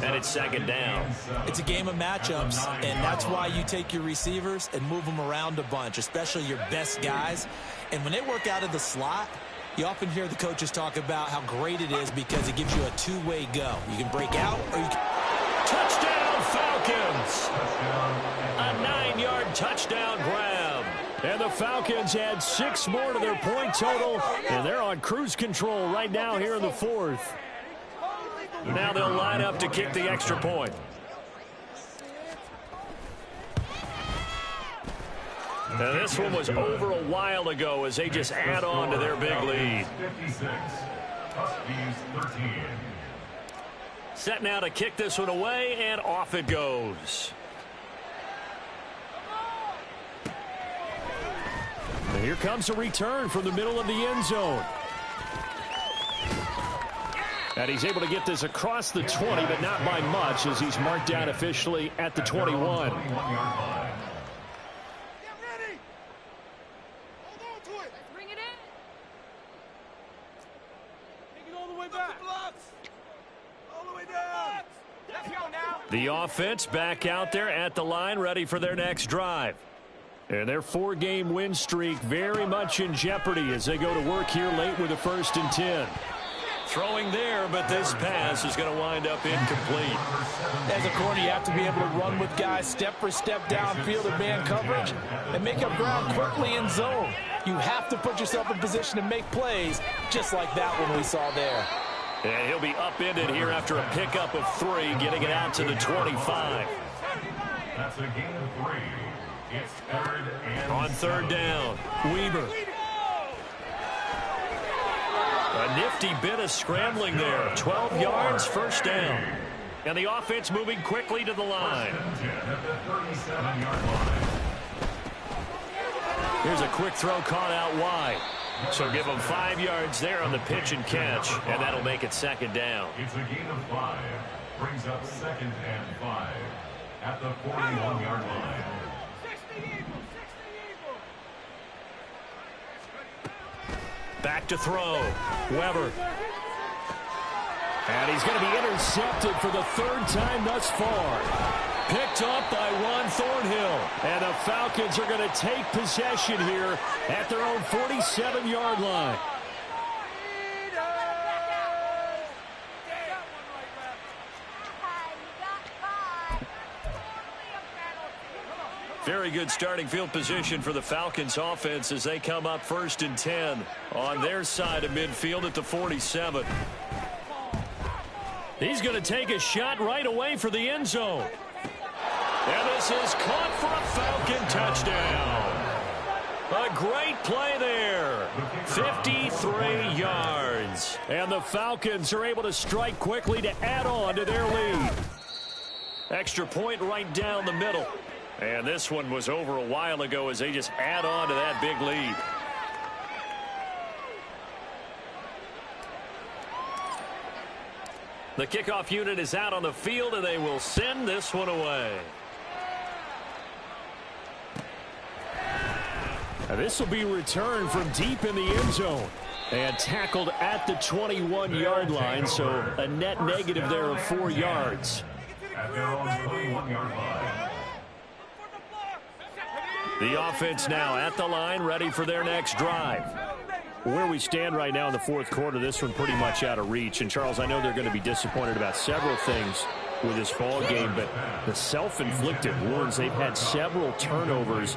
And it's 2nd down. It's a game of matchups, and that's why you take your receivers and move them around a bunch, especially your best guys. And when they work out of the slot, you often hear the coaches talk about how great it is because it gives you a two-way go. You can break out or you can... Touchdown, Falcons! A 9-yard touchdown grab. And the Falcons add 6 more to their point total, and they're on cruise control right now here in the 4th. Now they'll line up to kick the extra point. Now this one was over a while ago as they just add on to their big lead. 56. Huskies 13. Set now to kick this one away, and off it goes. And here comes a return from the middle of the end zone. And he's able to get this across the 20, but not by much as he's marked down officially at the 21. The offense back out there at the line, ready for their next drive. And their 4-game win streak very much in jeopardy as they go to work here late with a 1st and 10. Throwing there, but this pass is going to wind up incomplete. As a corner, you have to be able to run with guys step for step downfield in man coverage and make up ground quickly in zone. You have to put yourself in position to make plays just like that one we saw there. And he'll be upended here after a pickup of 3, getting it out to the 25. That's a gain of 3. It's 3rd and on 3rd down, Weaver. A nifty bit of scrambling there. 12 yards, 1st down. And the offense moving quickly to the line. Here's a quick throw caught out wide. So give them 5 yards there on the pitch and catch, and that'll make it 2nd down. It's a gain of 5. Brings up 2nd and 5 at the 41-yard line. Back to throw. Weber. And he's going to be intercepted for the 3rd time thus far. Picked up by Juan Thornhill. And the Falcons are going to take possession here at their own 47-yard line. Very good starting field position for the Falcons offense as they come up 1st and 10 on their side of midfield at the 47. He's going to take a shot right away for the end zone. And this is caught for a Falcon touchdown. A great play there. 53 yards. And the Falcons are able to strike quickly to add on to their lead. Extra point right down the middle. And this one was over a while ago as they just add on to that big lead. The kickoff unit is out on the field, and they will send this one away. And this will be returned from deep in the end zone. And tackled at the 21-yard line, so a net negative there of 4 yards. At their own 21-yard line. The offense now at the line, ready for their next drive. Where we stand right now in the fourth quarter, this one pretty much out of reach. And, Charles, I know they're going to be disappointed about several things with this ball game, but the self-inflicted wounds, they've had several turnovers.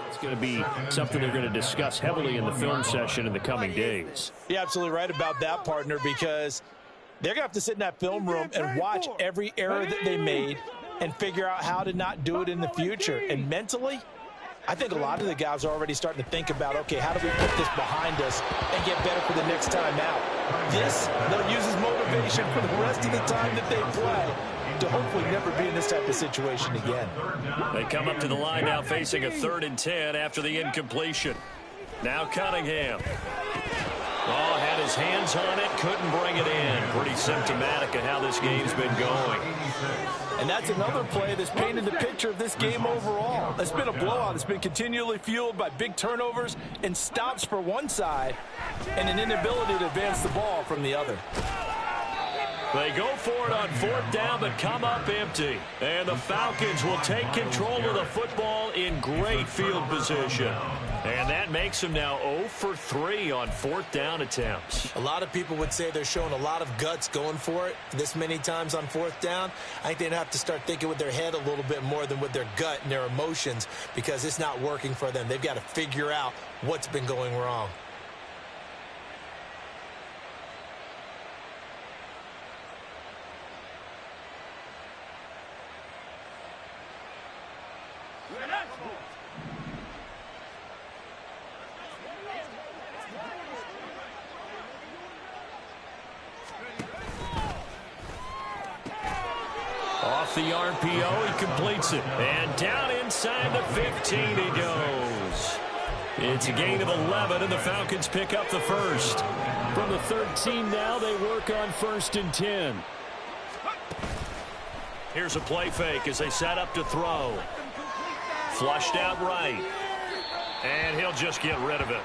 It's going to be something they're going to discuss heavily in the film session in the coming days. You're absolutely right about that, partner, because they're going to have to sit in that film room and watch every error that they made and figure out how to not do it in the future. And mentally, I think a lot of the guys are already starting to think about, okay, how do we put this behind us and get better for the next time out? This, they'll use as motivation for the rest of the time that they play to hopefully never be in this type of situation again. They come up to the line now facing a 3rd and 10 after the incompletion. Now Cunningham. Oh, had his hands on it, couldn't bring it in. Pretty symptomatic of how this game's been going. And that's another play that's painted the picture of this game overall. It's been a blowout. It's been continually fueled by big turnovers and stops for one side and an inability to advance the ball from the other. They go for it on 4th down, but come up empty. And the Falcons will take control of the football in great field position. And that makes them now 0 for 3 on 4th down attempts. A lot of people would say they're showing a lot of guts going for it this many times on 4th down. I think they'd have to start thinking with their head a little bit more than with their gut and their emotions, because it's not working for them. They've got to figure out what's been going wrong. Off the RPO, he completes it. And down inside the 15 he goes. It's a gain of 11, and the Falcons pick up the first. From the 13 now, they work on 1st and 10. Here's a play fake as they set up to throw. Flushed out right. And he'll just get rid of it.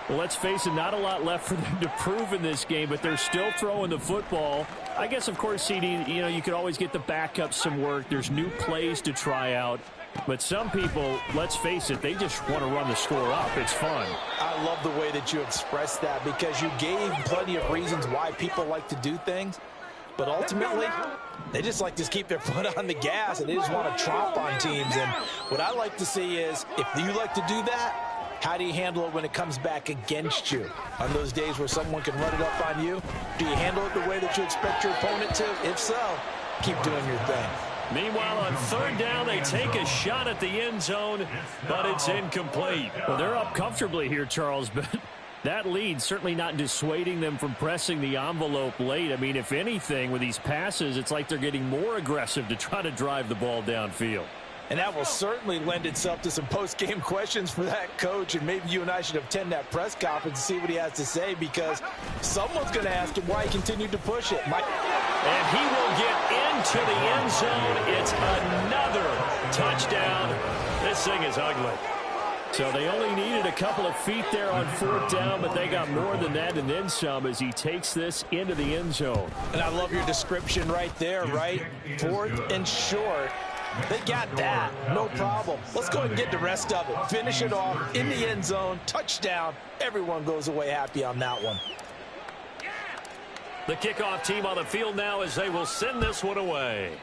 Well, let's face it, not a lot left for them to prove in this game, but they're still throwing the football. I guess, of course, CD, you could always get the backup some work. There's new plays to try out. But some people, let's face it, they just want to run the score up. It's fun. I love the way that you expressed that, because you gave plenty of reasons why people like to do things. But ultimately, they just like to keep their foot on the gas, and they just want to tromp on teams. And what I like to see is, if you like to do that, how do you handle it when it comes back against you? On those days where someone can run it up on you, do you handle it the way that you expect your opponent to? If so, keep doing your thing. Meanwhile, on 3rd down, they take a shot at the end zone, but it's incomplete. Well, they're up comfortably here, Charles, but that lead certainly not dissuading them from pressing the envelope late. I mean, if anything, with these passes, it's like they're getting more aggressive to try to drive the ball downfield. And that will certainly lend itself to some post-game questions for that coach, and maybe you and I should attend that press conference and see what he has to say, because someone's going to ask him why he continued to push it. And he will get into the end zone. It's another touchdown. This thing is ugly. So they only needed a couple of feet there on 4th down, but they got more than that and then some as he takes this into the end zone. And I love your description right there, right? 4th and short. They got that. No problem. Let's go ahead and get the rest of it. Finish it off in the end zone. Touchdown. Everyone goes away happy on that one. The kickoff team on the field now as they will send this one away.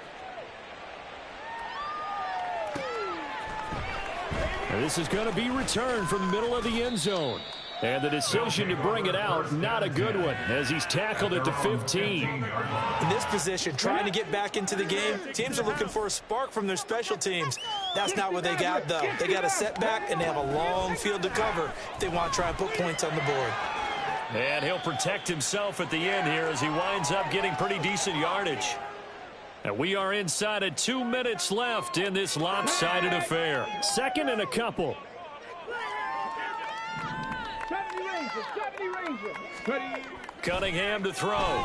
And this is going to be returned from the middle of the end zone. And the decision to bring it out, not a good one, as he's tackled at the 15. In this position, trying to get back into the game, teams are looking for a spark from their special teams. That's not what they got, though. They got a setback, and they have a long field to cover if they want to try and put points on the board. And he'll protect himself at the end here as he winds up getting pretty decent yardage. And we are inside of 2 minutes left in this lopsided affair. Second and a couple. Cunningham to throw.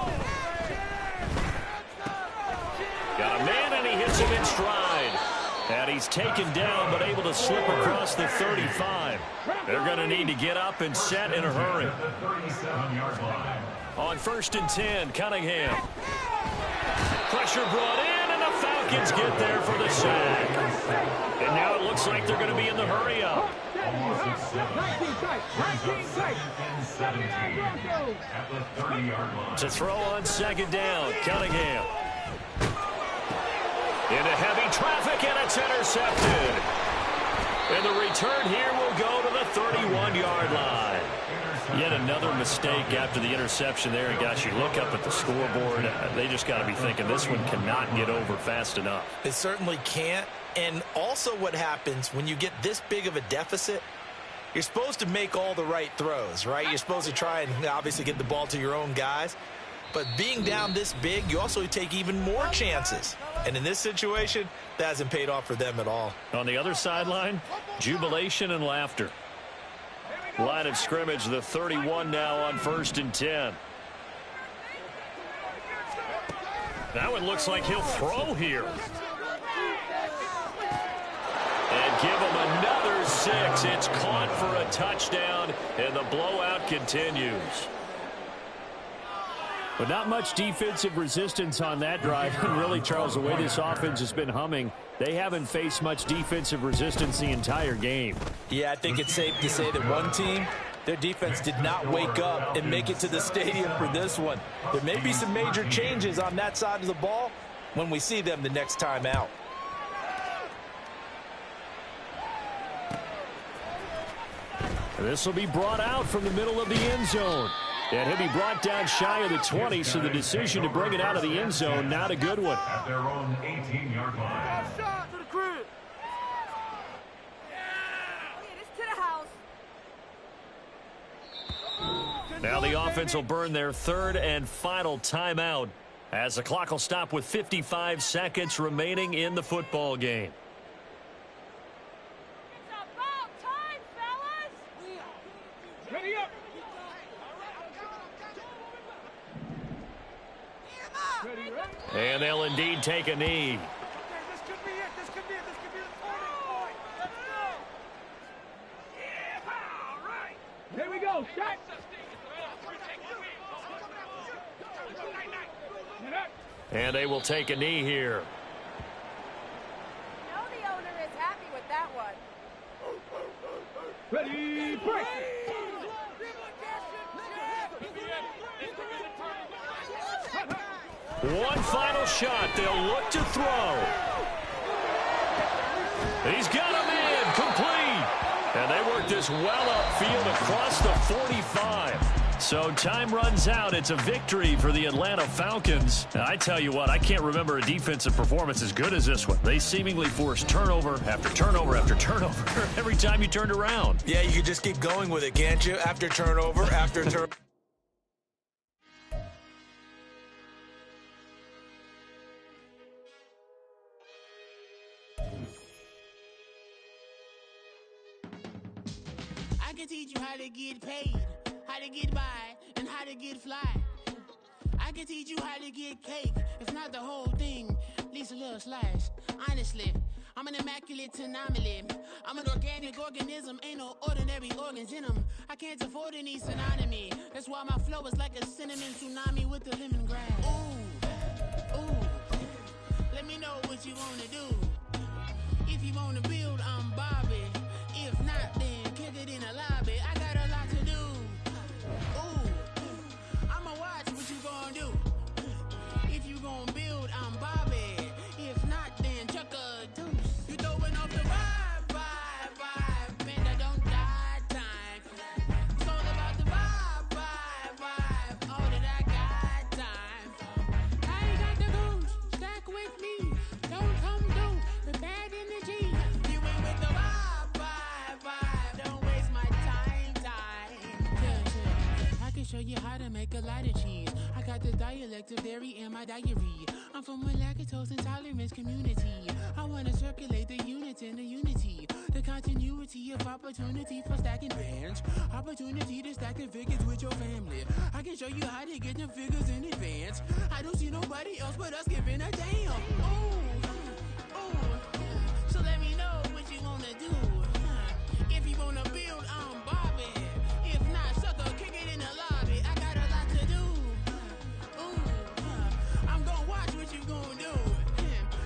Got a man, and he hits him in stride. And he's taken down, but able to slip across the 35. They're going to need to get up and set in a hurry. On 1st and 10, Cunningham. Pressure brought in, and the Falcons get there for the sack. And now it looks like they're going to be in the hurry-up. To throw on 2nd down, Cunningham. Into heavy traffic, and it's intercepted. And the return here will go to the 31-yard line. Yet another mistake after the interception there. And, gosh, you look up at the scoreboard, they just got to be thinking this one cannot get over fast enough. It certainly can't. And also what happens when you get this big of a deficit, you're supposed to make all the right throws, right? You're supposed to try and obviously get the ball to your own guys. But being down this big, you also take even more chances. And in this situation, that hasn't paid off for them at all. On the other sideline, jubilation and laughter. Line of scrimmage, the 31 now on 1st and 10. Now it looks like he'll throw here. And give him another 6. It's caught for a touchdown, and the blowout continues. But not much defensive resistance on that drive. And really, Charles, the way this offense has been humming, they haven't faced much defensive resistance the entire game. Yeah, I think it's safe to say that one team, their defense did not wake up and make it to the stadium for this one. There may be some major changes on that side of the ball when we see them the next time out. This will be brought out from the middle of the end zone. And he'll be brought down shy of the 20, so the decision to bring it out of the end zone, not a good one. At their own 18-yard line. Now the offense will burn their 3rd and final timeout as the clock will stop with 55 seconds remaining in the football game. And they'll indeed take a knee. This could be it. This could be it. This could be the turning point. Let's go. Yeah, all right. Here we go. Shot. And they will take a knee here. You know the owner is happy with that one. Ready, break. One final shot. They'll look to throw. He's got him in. Complete. And they work this well upfield across the 45. So time runs out. It's a victory for the Atlanta Falcons. And I tell you what, I can't remember a defensive performance as good as this one. They seemingly forced turnover after turnover after turnover every time you turned around. Yeah, you could just keep going with it, can't you? After turnover, after turnover. I can teach you how to get paid, how to get by, and how to get fly. I can teach you how to get cake, if not the whole thing, at least a little slice. Honestly, I'm an immaculate anomaly. I'm an organic organism, ain't no ordinary organs in them. I can't afford any synonymy. That's why my flow is like a cinnamon tsunami with the lemongrass. Ooh, ooh, let me know what you wanna do. If you wanna build, I'm Bobby. If not, then kick it in the lobby. I got a lot to do. Ooh, I'ma watch what you gonna do. If you gonna build, I'm Bobby. If not, then chuck a deuce. You throwing off the vibe. me. Don't come through with bad energy. You ain't with the vibe. Don't waste my time. I can show you how to make a lot of cheese. I got the dialect of dairy in my diary. I'm from a lactose intolerance community. I wanna circulate the units and the unity. The continuity of opportunity for stacking bands. Opportunity to stack the figures with your family. I can show you how to get them figures in advance. I don't see nobody else but us giving a damn. Ooh. So let me know what you wanna do. If you wanna build, I'm Bobby. If not, sucker, kick it in the lobby. I got a lot to do. I'm gonna watch what you gonna do.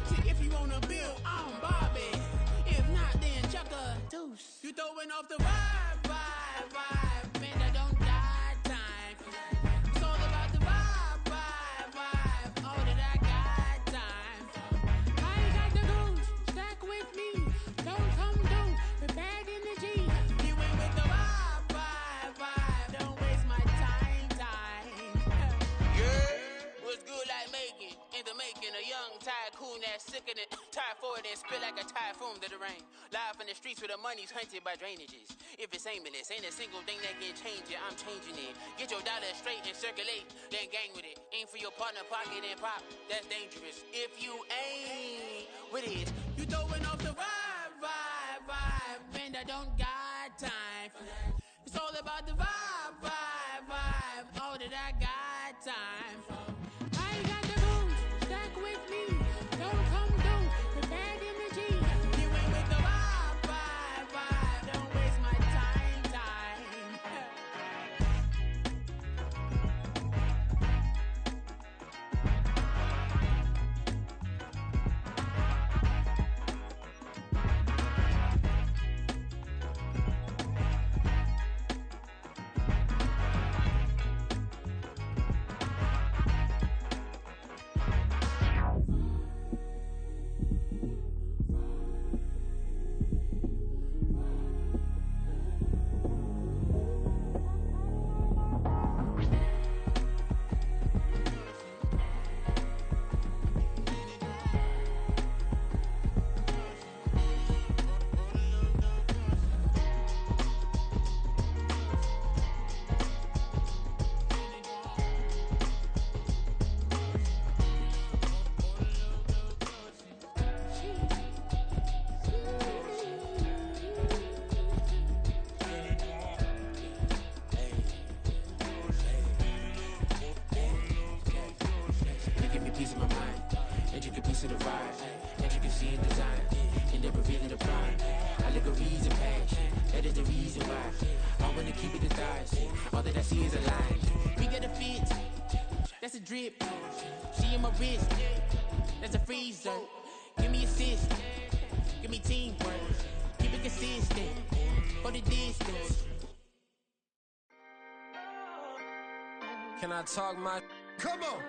See, if you wanna build, I'm Bobby. If not, then chuck a deuce. You throwing off the vibe. Man, I don't die time. It's all about the vibe. All that I got time. I ain't got the goose. Stack with me. Don't come through with bad energy. You ain't with the vibe. Don't waste my time. Yeah, what's good like making? In the making, a young tycoon that's sick in it. Tired for it and spit like a typhoon to the rain. Live in the streets where the money's hunted by drainages. If it's aimless, ain't a single thing that can change it. I'm changing it. Get your dollar straight and circulate, then gang with it. Aim for your partner, pocket and pop. That's dangerous. If you ain't with it, you throwing off the vibe. Man, I don't got time for that. It's all about the vibe. All that I got time for. I ain't got the goose. Stack with me. Don't come through with bad energy. You ain't with the vibe. Don't waste my time. That's a drip. She in my wrist. That's a freezer. Give me assist. Give me teamwork. Keep it consistent. For the distance. Can I talk my? Come on.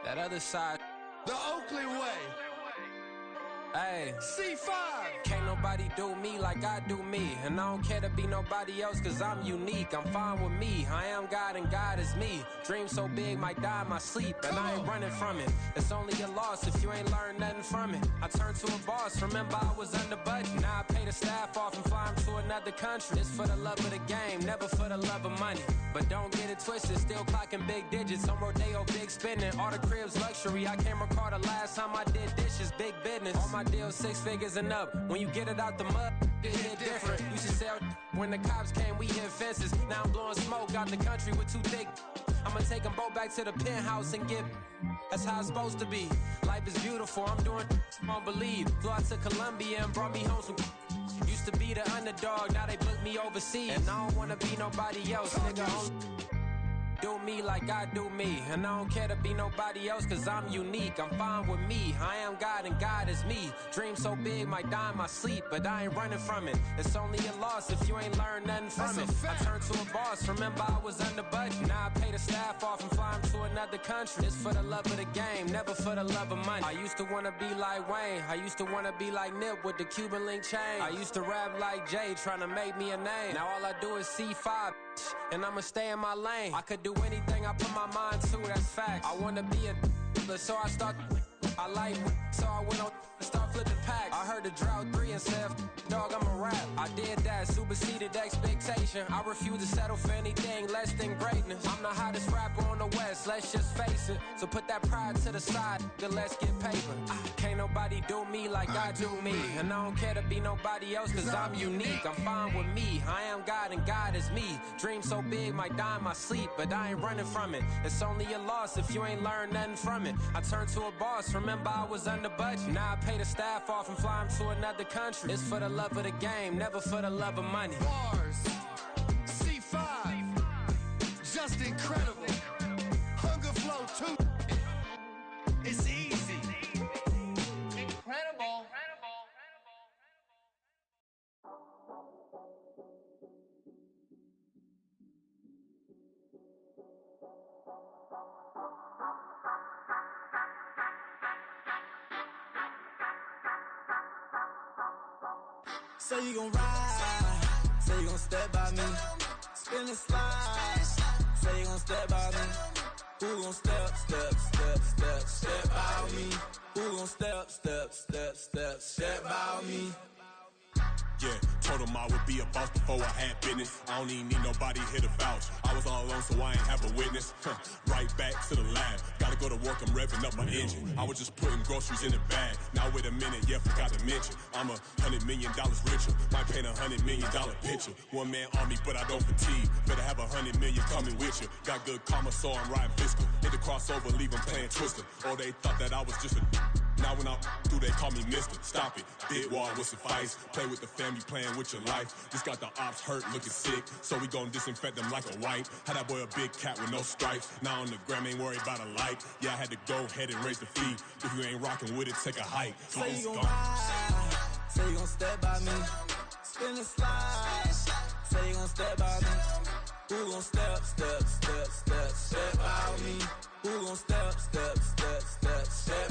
That other side. The Oakley way. Hey, C5. Can't nobody do me like I do me. And I don't care to be nobody else cause I'm unique. I'm fine with me, I am God and God is me. Dream so big might die in my sleep. And I ain't running from it. It's only a loss if you ain't learned nothing from it. I turned to a boss, remember I was under budget. Now I pay the staff off and fly them to another country. It's for the love of the game, never for the love of money. But don't get it twisted, still clocking big digits. On Rodeo, big spending, all the cribs luxury. I can't recall the last time I did dishes, big business. All my deals 6 figures and up. When you get it out the mud, it hit different. Used to sell when the cops came, we hit fences. Now I'm blowing smoke out the country with 2 thick. I'ma take them both back to the penthouse and get. That's how it's supposed to be. Life is beautiful, I'm doing won't believe. Flew out to Colombia and brought me home some. Used to be the underdog, now they book me overseas. And I don't wanna be nobody else, nigga. Do me like I do me. And I don't care to be nobody else cause I'm unique. I'm fine with me, I am God and God is me. Dream so big might die in my sleep, but I ain't running from it. It's only a loss if you ain't learned nothing from it. I turned to a boss, remember I was under budget. Now I pay the staff off and fly them to another country. It's for the love of the game, never for the love of money. I used to wanna be like Wayne, I used to wanna be like Nip with the Cuban link chain. I used to rap like Jay, trying to make me a name. Now all I do is C5, and I'ma stay in my lane. I could do anything I put my mind to, that's fact. I wanna be a so I start I like, so I went on and start flipping packs. I heard the drought 3 and said, dog, I'm a rap. I did that, superseded expectation. I refuse to settle for anything less than greatness. I'm the hottest rapper on the West, let's just face it. So put that pride to the side, then let's get paper. Can't nobody do me like I do me. And I don't care to be nobody else, cause I'm unique. I'm fine with me, I am God and God is me. Dream so big, might die in my sleep, but I ain't running from it. It's only a loss if you ain't learned nothing from it. I turned to a boss, remember I was under budget. Now I pay the staff off and fly them to another country. It's for the love of the game, never for the love of money. Bars, C5, just incredible. Hunger Flow 2, it's easy. Incredible. Say you gon' ride, say you gon' step by me, spin and slide, say you gon' step by me, who gon' step by me, who gon' step by me. Yeah, told him I would be a boss before I had business. I don't even need nobody here to vouch. I was all alone, so I ain't have a witness. Right back to the lab. Gotta go to work, I'm revving up my engine. I was just putting groceries in the bag. Now wait a minute, yeah, forgot to mention. I'm $100 million richer. Might paint $100 million picture. One man army, but I don't fatigue. Better have 100 million coming with you. Got good karma, so I'm riding fiscal. Hit the crossover, leave them playing Twister. Oh, they thought that I was just a... Now when I do, they call me Mister. Stop it. Big wall would suffice. Play with the family, playing with your life. Just got the ops hurt, looking sick. So we gon' disinfect them like a wipe. Had that boy a big cat with no stripes. Now on the gram, ain't worried about a light. Yeah, I had to go ahead and raise the fee. If you ain't rocking with it, take a hike. Say you gon' ride, say you gon' step by me, spin and slide, say you gon' step by me, who gon' step by me, who gon' step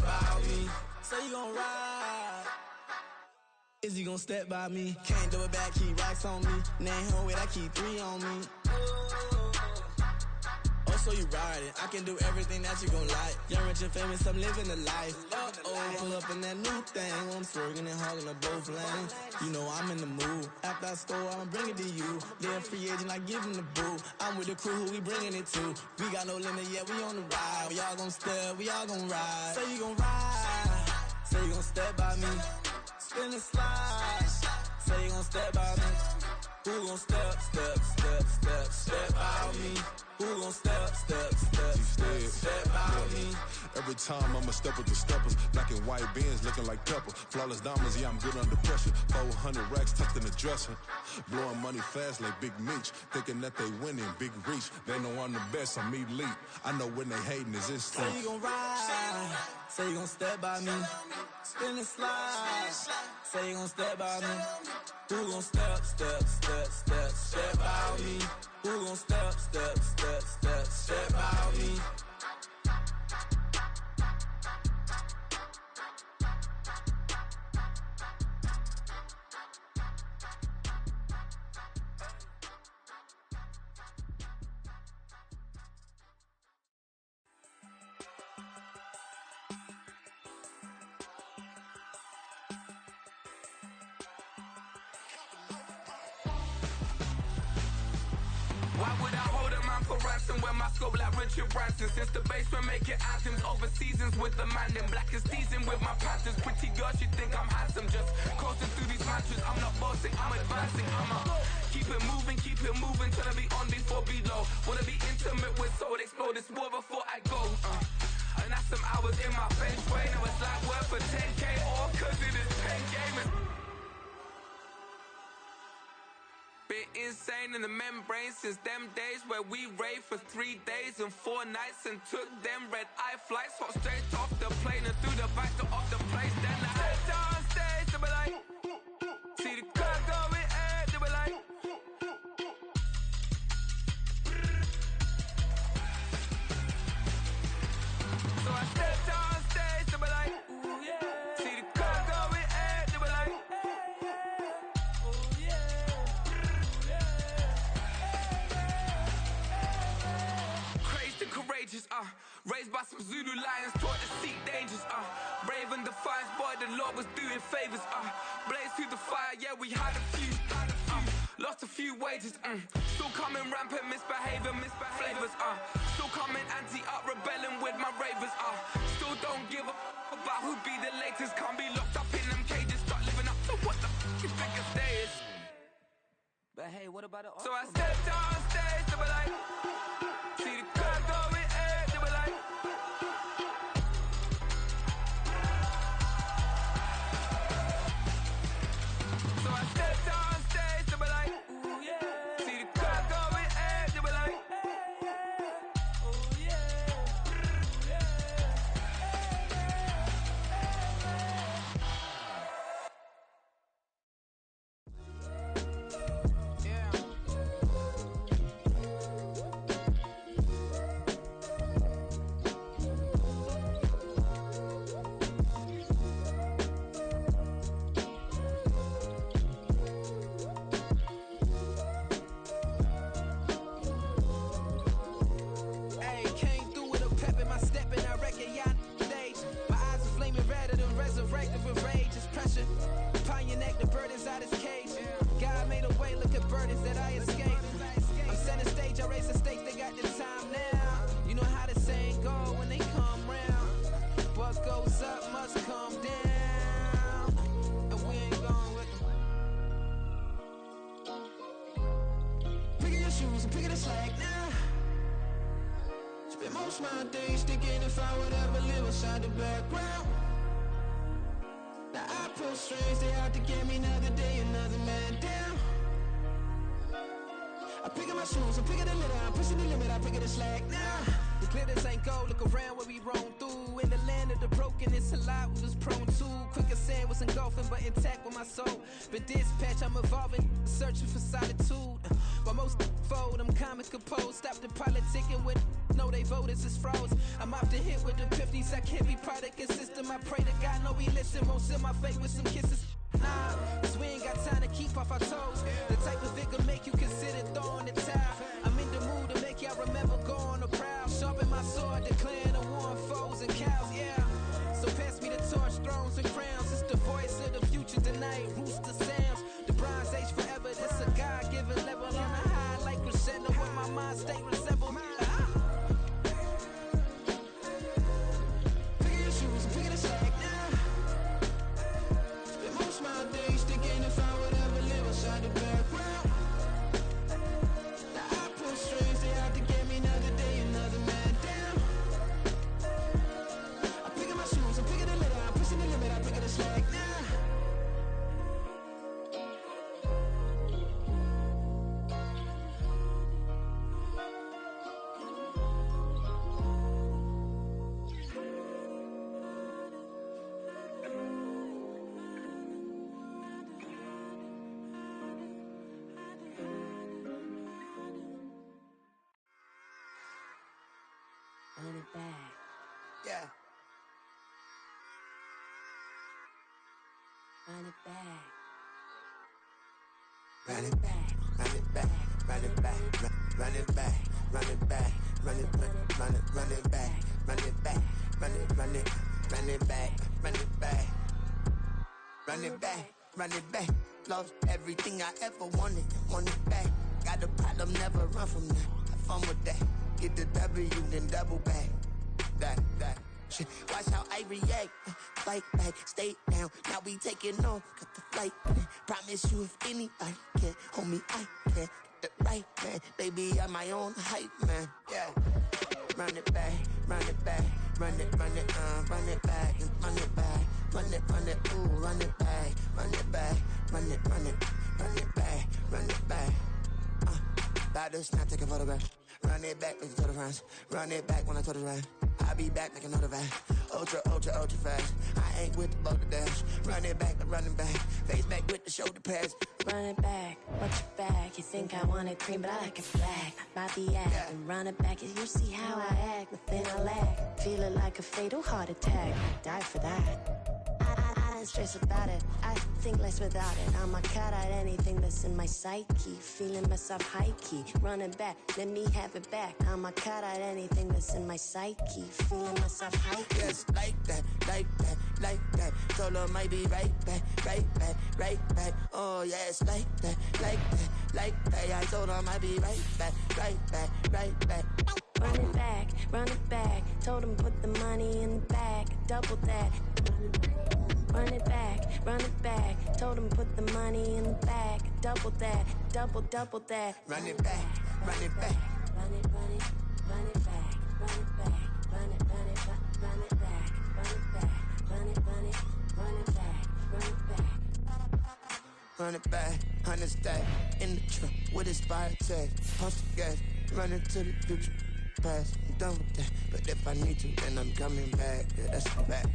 by me, say you gon' ride, is you gon' step by me, can't do it back, keep racks on me, name home with I keep 3 on me. So you riding, I can do everything that you gon' like. Young, rich, and famous, I'm living the life. Pull up in that new thing, I'm swerving and hogging up both lanes. You know I'm in the mood. After I score, I'ma bring it to you. They're a free agent, I give them the boo. I'm with the crew, who we bringing it to. We got no limit, yeah, we on the ride. We all gon' step, we all gon' ride. Say you gon' ride, say you gon' step by me, spin and slide. Say you gon' step by me, who gon' step by me? Who gon' step by me? Every time I'ma step with the steppers. Black and white beans looking like pepper. Flawless diamonds, yeah, I'm good under pressure. 400 racks tucked in the dresser. Blowing money fast like Big Meech. Thinking that they winning, big reach. They know I'm the best, I'm elite. I know when they hating is instinct. Say you gon' ride, say you gon' step by me, spin and slide. Say you gon' step by me, who gon' step by me? Who gon' step by me? Why would I hold a man for ransom when my scope like Richard Branson? Since the basement making anthems over seasons with the man in black is teasing with my patterns. Pretty girl, she think I'm handsome. Just coasting through these mantras. I'm not bossing, I'm advancing. I'ma keep it moving, trying to be on before below. Wanna be intimate with soul, explode this war before I go. And that's some hours in my bench way. Now it's like work for 10K, all cause it is 10 gamers. Been insane in the membrane since them days where we raved for 3 days and 4 nights and took them red-eye flights. Hot straight off the plane and through the back door of the place. Then I head down stage, they be like, see the crowd going air, they be like, so I step down stage, they be like, ooh yeah. See the crowd going air, they be like, ooh yeah. Courageous, raised by some Zulu lions, taught to seek dangers, brave and defiant, boy, the Lord was doing favors. Blaze through the fire, yeah, we had a few. Lost a few wages, Still coming rampant, misbehaving, flavors, Still coming anti-up, rebelling with my ravers, Still don't give a about who be the latest. Can't be locked up in them cages, start living up to what the f*** is biggest day is. But hey, what about the So I stepped on stage, they were like, see the crowd going air, they were like, so I stepped on stage, they were like, ooh yeah. See the crowd going air, they were like, ooh yeah. Most my days thinking if I would ever live inside the background. Now I pull strings, they out to get me another day, another man down. I pick up my shoes, I'm picking the litter, I'm pushing the limit, I pick up the slack now. The glitters ain't gold, look around where we roam through. In the land of the broken, it's a lot we was prone to. Quicker sand was engulfing, but intact with my soul. Been dispatched, I'm evolving, searching for solitude. While most fold, I'm comic composed. Stop the politicking with no, they voters is froze. I'm off the hit with the 50s, I can't be product and system. I pray to God, no, he listen, won't seal my fate with some kisses. Nah, cause we ain't got time to keep off our toes. The type of vigor make you consider throwing the towel. I'm in the mood to make y'all remember going the proud. Sharpen my sword, declaring the war on foes and cows, yeah. So pass me the torch, thrones and crowns. It's the voice of the future tonight, rooster sounds. The Bronze Age forever, this a God-given level. On a high like crescendo when my mind state resemble. Pick your shoes and pick it a slack now. Spend most my days thinking if I would ever live inside the background. Now I pull strings, they out to get me another day, another man down. I pick up my shoes, I'm picking the litter, I'm pushing the limit, I pick it a slack now. Run it back. Yeah. Run it back. Run it back, run it back, run it back, run it back, run it back, run it back, run it back, run it back, run it back, run it back, run it back, run it back. Lost everything I ever wanted, want it back. Got a problem, never run from that. Have fun with that. Get the W, then double back. That. Shit, watch how I react. Fight back, stay down. Now we taking off, got the flight. Promise you if anybody can, homie, I can. Get the right man, baby, I'm my own hype man. Yeah. Run it back, run it back, run it back, run it back, run it back, ooh, run it back, run it back, run it back, run it back. About to snap, take a photograph. Run it back, make it to the friends. Run it back when I told it right. I'll be back, make another back. Ultra fast. I ain't with the boat to dash. Run it back, I'm running back. Face back with the shoulder pads. Run it back, watch your back. You think I want it cream, but I like it black. Body act, yeah. And run it back. You see how I act, nothing I lack. Feeling like a fatal heart attack. Die for that. I don't stress about it. I think less without it. I'ma cut out anything that's in my psyche. Feeling myself high-key, running back, let me have it back. I'ma cut out anything that's in my psyche. Feeling myself high-key. Yes, like that, like that, like that. Told her might be right back, right back, right back. Oh yes, like that, like that, like that. I told her might be right back, right back, right back. Run it back. Told him put the money in the bag, double that. Run it back. Told him put the money in the bag, double that, double that. Run it back, run it back. Run it back, run it back, run it back, run it back, run it back, run it back. Run it back, 100 stack in the truck with expired tag. Pump the gas, running to the future. Past, I'm done with that. But if I need to, then I'm coming back. Yeah, that's a fact.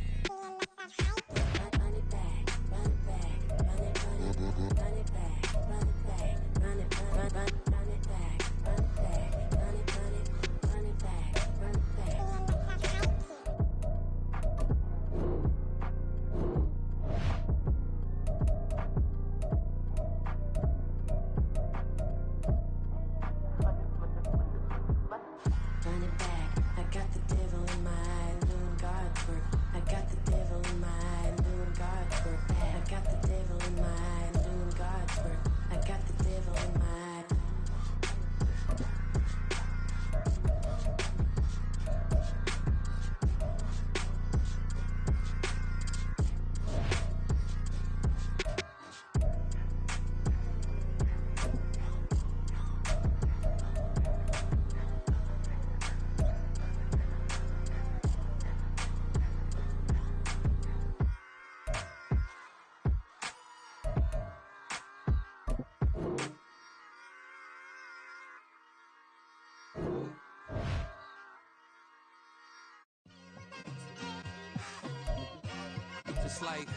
It's like,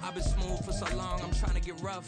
I've been smooth for so long, I'm trying to get rough.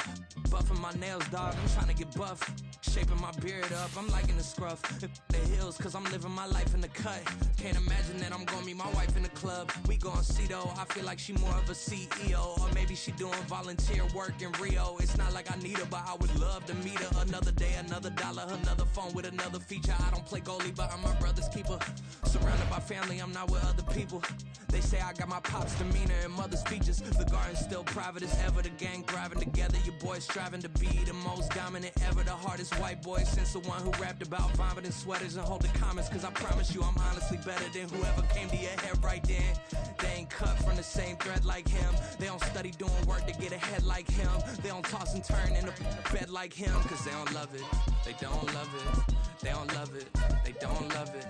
Buffing my nails, dog, I'm trying to get buff. Shaping my beard up, I'm liking the scruff. The hills, cause I'm living my life in the cut. Can't imagine that I'm gonna meet my wife in the club. We gon' see though, I feel like she more of a CEO. Or maybe she doing volunteer work in Rio. It's not like I need her, but I would love to meet her. Another day, another dollar, another phone with another feature. I don't play goalie, but I'm my brother's keeper. Surrounded by family, I'm not with other people. They say I got my pop's demeanor and mother's features. The garden's still private as ever. The gang thriving together. Your boys striving to be the most dominant ever. The hardest white boy since the one who rapped about vomiting sweaters and holding comments. Cause I promise you I'm honestly better than whoever came to your head right then. They ain't cut from the same thread like him. They don't study doing work to get ahead like him. They don't toss and turn in the bed like him. Cause they don't love it. They don't love it. They don't love it. They don't love it.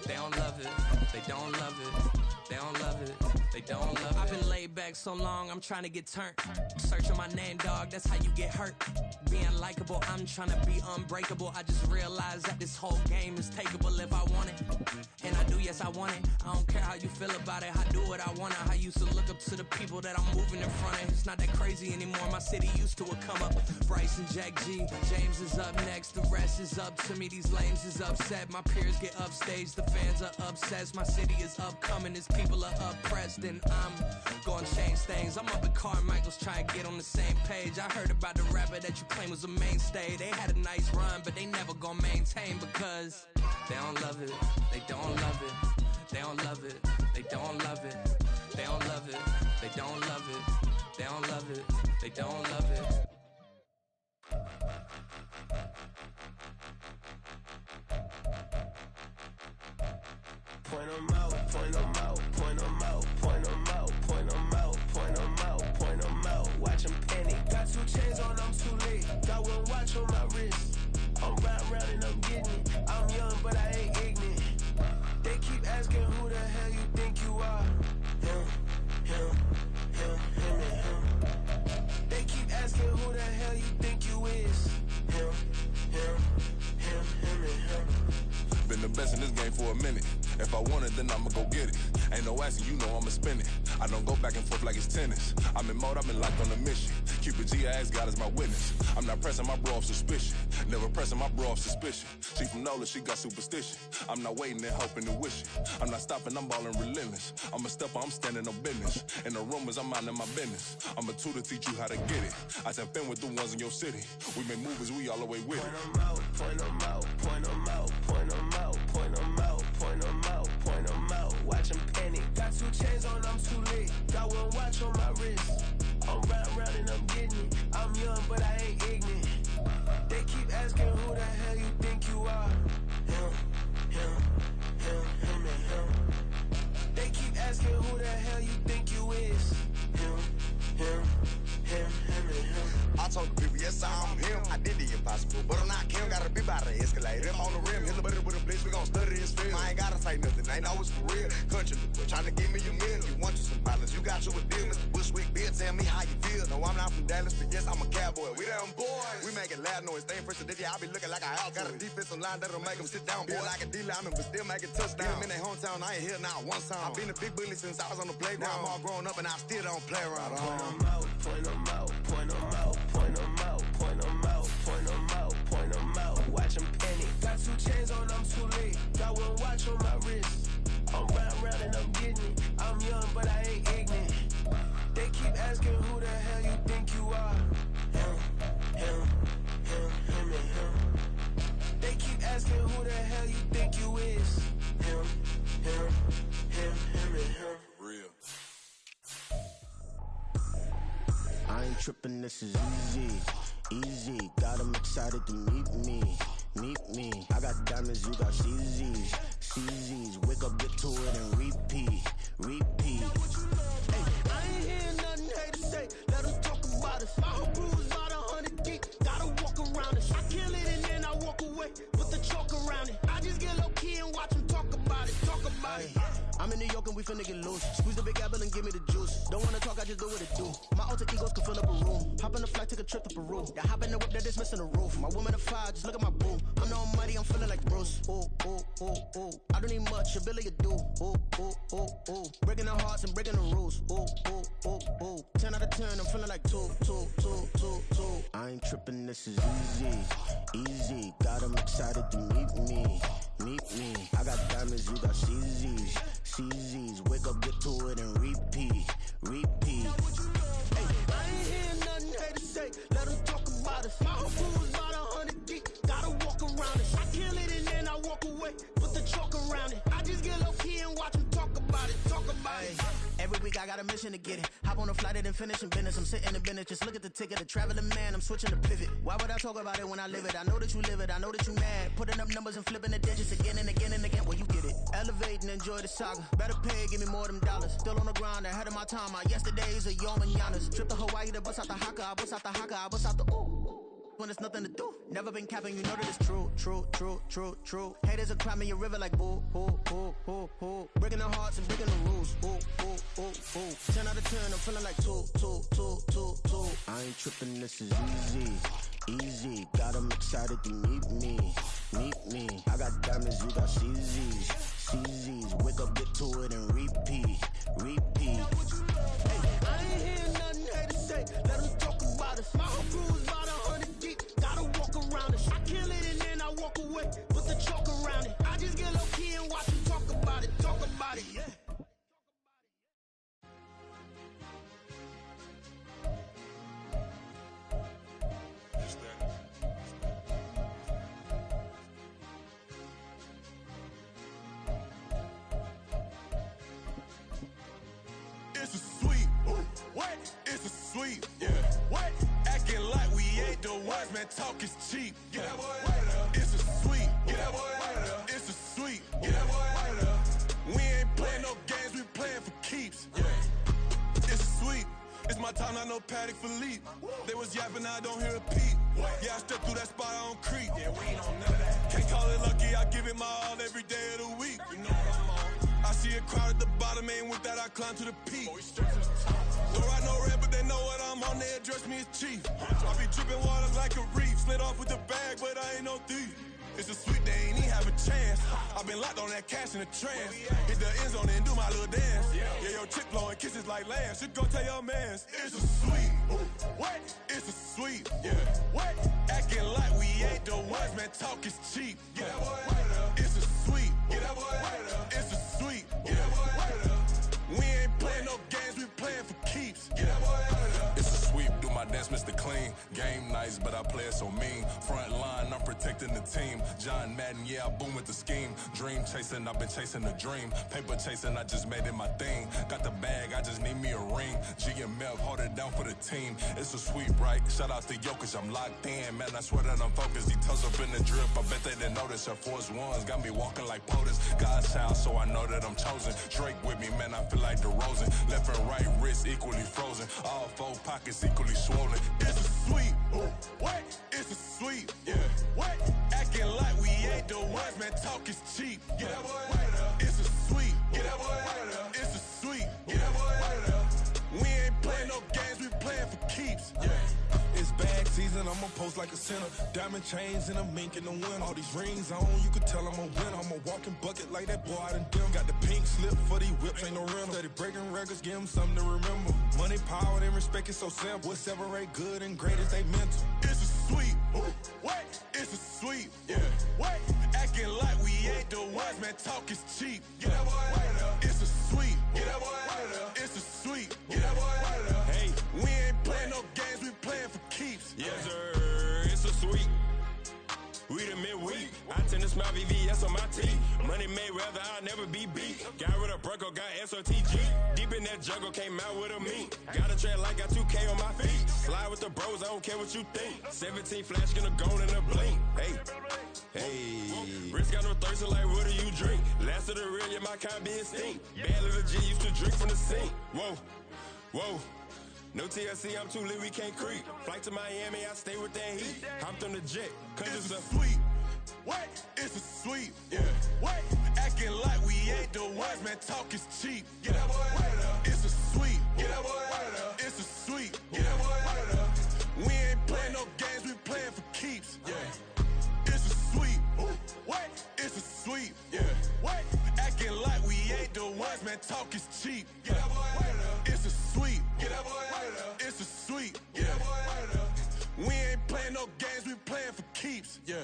They don't love it. They don't love it. They don't love it, they don't love it. I've been laid back so long, I'm trying to get turned. Searching my name, dog, that's how you get hurt. Being likable, I'm trying to be unbreakable. I just realized that this whole game is takeable if I want it. And I do, yes, I want it. I don't care how you feel about it, I do what I want. I used to look up to the people that I'm moving in front of. It's not that crazy anymore, my city used to a come up. Bryce and Jack G, James is up next, the rest is up to me. These lames is upset, my peers get upstage, the fans are obsessed. My city is upcoming, this people are oppressed, and I'm gonna change things. I'm up at Carmichael's trying to get on the same page. I heard about the rapper that you claim was a mainstay. They had a nice run, but they never gonna maintain because they don't love it. They don't love it. They don't love it. They don't love it. They don't love it. They don't love it. They don't love it. They don't love it. Point them out, point them out, point them out, point them out, point them out, point them out, point them out. Watch them panic. Got 2 chains on, I'm too late. Got 1 watch on my wrist. I'm round and I'm getting it. I'm young, but I ain't ignorant. They keep asking who the hell you think you are. Him, and him. They keep asking who the hell you think you is. Him, and him. Been the best in this game for a minute. If I want it, then I'ma go get it. Ain't no asking, you know I'ma spend it. I don't go back and forth like it's tennis. I'm in mode, I've been locked on a mission. Cupid G, I ask God as my witness. I'm not pressing my bro off suspicion. Never pressing my bro off suspicion. She from Nola, she got superstition. I'm not waiting and hoping and wishing. I'm not stopping, I'm balling relentless. I'm a stepper, I'm standing on business. In the rumors, I'm minding my business. I'm a tutor, teach you how to get it. I said, been with the ones in your city. We make movies, we all the way with it. Point them out, point them out, point them out, point them out, point them out, point them out. Watch them panic. Got 2 chains on, I'm too late. Got 1 watch on my wrist. I'm round and I'm getting it. I'm young, but I ain't ignorant. They keep asking who the hell you think you are. Him, and him. They keep asking who the hell you think you is. Him, and him. I told the people, yes, I'm him. I did the impossible, but I'm not Kim. Gotta be by the escalator. Him on the rim, hit the buddy with a blitz. We gon' study his film. I ain't gotta say nothing, ain't always for real. Country, trying to give me a meal. You want you some pilots, you got you a deal. Mr. Bushwick, Bill, tell me how you feel. No, I'm not from Dallas, but yes, I'm a cowboy. We them boys. We making loud noise. Staying first to I be looking like a house. Got a defensive line that'll make them sit down. Feel like a D-lineman, but still making touchdowns. Them in their hometown, I ain't here now one time. I've been a big bully since I was on the playground. Now I'm all grown up and I still don't play around. Point them out, point them out, point them out, point them out, point them out, point them out, point them out. Watch them panic. Got 2 chains on, I'm too late. Got 1 watch on my wrist. I'm round and I'm getting it. I'm young, but I ain't ignorant. They keep asking who the hell you think you are. Him, and him. They keep asking who the hell you think you is. Him, and him. Real. I ain't tripping, this is easy. Got 'em excited to meet me. I got diamonds, you got CZs. Wake up, get to it, and repeat. Hey, I ain't hearing nothing haters say. Let them talk about us. My whole crew is about 100 deep. Gotta walk around it. I kill it and then I walk away. Put the chalk around it. I just get low key and watch them talk about it. I'm in New York and we finna get loose. Squeeze the big apple and give me the juice. Don't wanna talk, I just do what it do. My alter egos can fill up a room. Hop on the flight, take a trip to Peru. Yeah, hop in the whip that is missing the roof. My woman a 5, just look at my boo. I'm the almighty, I'm feeling like Bruce. Ooh. I don't need much, ability to do. Ooh. Breaking the hearts and breaking the rules. Ooh. 10 out of 10, I'm feeling like 2. I ain't tripping, this is easy. Got 'em excited to meet me. I got diamonds, you got CZs. Wake up, get to it, and repeat. Hey, I ain't hearing nothing haters say. Let them talk about us. My whole crew is about 100 deep. Gotta walk around it. I kill it and then I walk away. Put the chalk around it. I just get low key and watch them talk about it. Every week I got a mission to get it. Hop on a flight and then finish in business. I'm sitting in business, just look at the ticket. The traveling man, I'm switching to pivot. Why would I talk about it when I live it? I know that you live it, I know that you mad. Putting up numbers and flipping the digits again and again and again. Well, you get it. Elevate and enjoy the saga. Better pay, give me more them dollars. Still on the grind, ahead of my time. My yesterdays are your mananas. Trip to Hawaii to bust out the haka. I bust out the haka, I bust out the ooh. When there's nothing to do. Never been capping, you know that it's true. Haters are climbing your river like boo. Breaking the hearts and breaking the rules. Ooh. 10 out of 10, I'm feeling like 2. I ain't tripping, this is easy. Got 'em excited to meet me. I got diamonds, you got CZs. Wake up, get to it, and repeat. Hey, I ain't hearing nothing haters say. Let them talk about us. My whole crew is about 100 deep. Gotta walk around it. I kill it and then I walk away. Put the chalk around it. I just get low key and watch them talk about it. Yeah. It's a sweet. What? It's a sweet. Yeah. What? Acting like we ain't the ones, man. Talk is cheap. Get that boy out of there. It's a sweet. Get that boy out of there. It's a sweet. Get that boy out of there. We ain't playing no games, we playing for keeps. Yeah. It's sweet. It's my time, not no Paddock Philippe. They was yapping, I don't hear a peep. Yeah, I step through that spot, I don't creep. Yeah, we ain't on none of that. Can't call it lucky, I give it my all every day of the week. You know what I'm on. I see a crowd at the bottom, and with that I climb to the peak. Don't ride no red, but they know what I'm on, they address me as chief. I be dripping water like a reef, slid off with the bag, but I ain't no thief. It's a sweep, they ain't even have a chance. I've been locked on that cash in the trance. Hit the end zone and do my little dance. Yeah, your chick blowing kisses like lambs. You go tell your mans. It's a sweep. What? It's a sweep. Yeah. What? Acting like we ain't the ones, man. Talk is cheap. Get that boy out of there. It's a sweep. Get that boy out of there. It's a sweep. Get that boy out of there. We ain't playing no games, we playing for keeps. Get that boy out of there. It's a sweep, do my dance, Mr. Clean. Game nice, but I play it so mean. Front line, I'm protecting the team. John Madden, yeah, I boom with the scheme. Dream chasing, I've been chasing the dream. Paper chasing, I just made it my thing. Got the bag, I just need me a ring. GMF, hold it down for the team. It's a sweep, right? Shout out to Jokic, I'm locked in. Man, I swear that I'm focused. These toes up in the drip, I bet they didn't notice. Air Force Ones got me walking like POTUS. God's child, so I know that I'm chosen. Drake with me, man, I feel like DeRozan. Left and right wrist equally frozen. All four pockets equally swollen. It's a sweep. What? It's a sweep. Yeah. What? Acting like we ain't the ones, man. Talk is cheap. Get that boy out of there. It's a sweep. Get that boy out of there. It's a sweep. Get that boy out of there. We ain't playing no games, we playing for keeps. Yeah. It's bag season, I'ma post like a sinner. Diamond chains and a mink in the wind. All these rings on, you could tell I'm a winner. I'm a walking bucket like that boy out in them. Got the pink slip for these whips, ain't no rental. Steady breaking records, give them something to remember. Money, power, and respect is so simple. What separate good and great is they mental. It's a sweep. What? It's a sweep. Yeah. What? Acting like we ain't the ones, man. Talk is cheap. Get that boy out of there. It's a sweep. Get that boy out of there. It's a sweep. Get that boy out of there. Hey, we ain't playing no games, we playing for keeps. Yes, sir. It's a sweep. We the midweek. I tend to smile VVS on my teeth. Money made rather I'll never be beat. Got rid of Bronco, got SOTG. Deep in that jungle, came out with a meat. Got a tread like got 2K on my feet. Slide with the bros, I don't care what you think. 17 flash, gonna go in a blink. Hey. Wrist got no thirsting like what do you drink? Last of the real, yeah, my kind be extinct. Bad little G used to drink from the sink. Whoa. No TLC, I'm too lit, we can't creep. Flight to Miami, I stay with that heat. Hopped on the jet, cause it's a sweep. What? It's a sweep. Yeah. What? Acting like we ain't the ones, man. Talk is cheap. Get that boy out of there. It's a sweep. Get that boy out of there. It's a sweep. Get that boy out of there. We ain't playing no games, we playing for keeps. Yeah. It's a sweep. What? It's a sweep. Yeah. What? Acting like we ain't the ones, man. Talk is cheap. Get that boy out of there. It's a sweep. Get that boy out of there. It's a sweep. Get that boy out of there. We ain't playing no games, we playing for keeps. Yeah.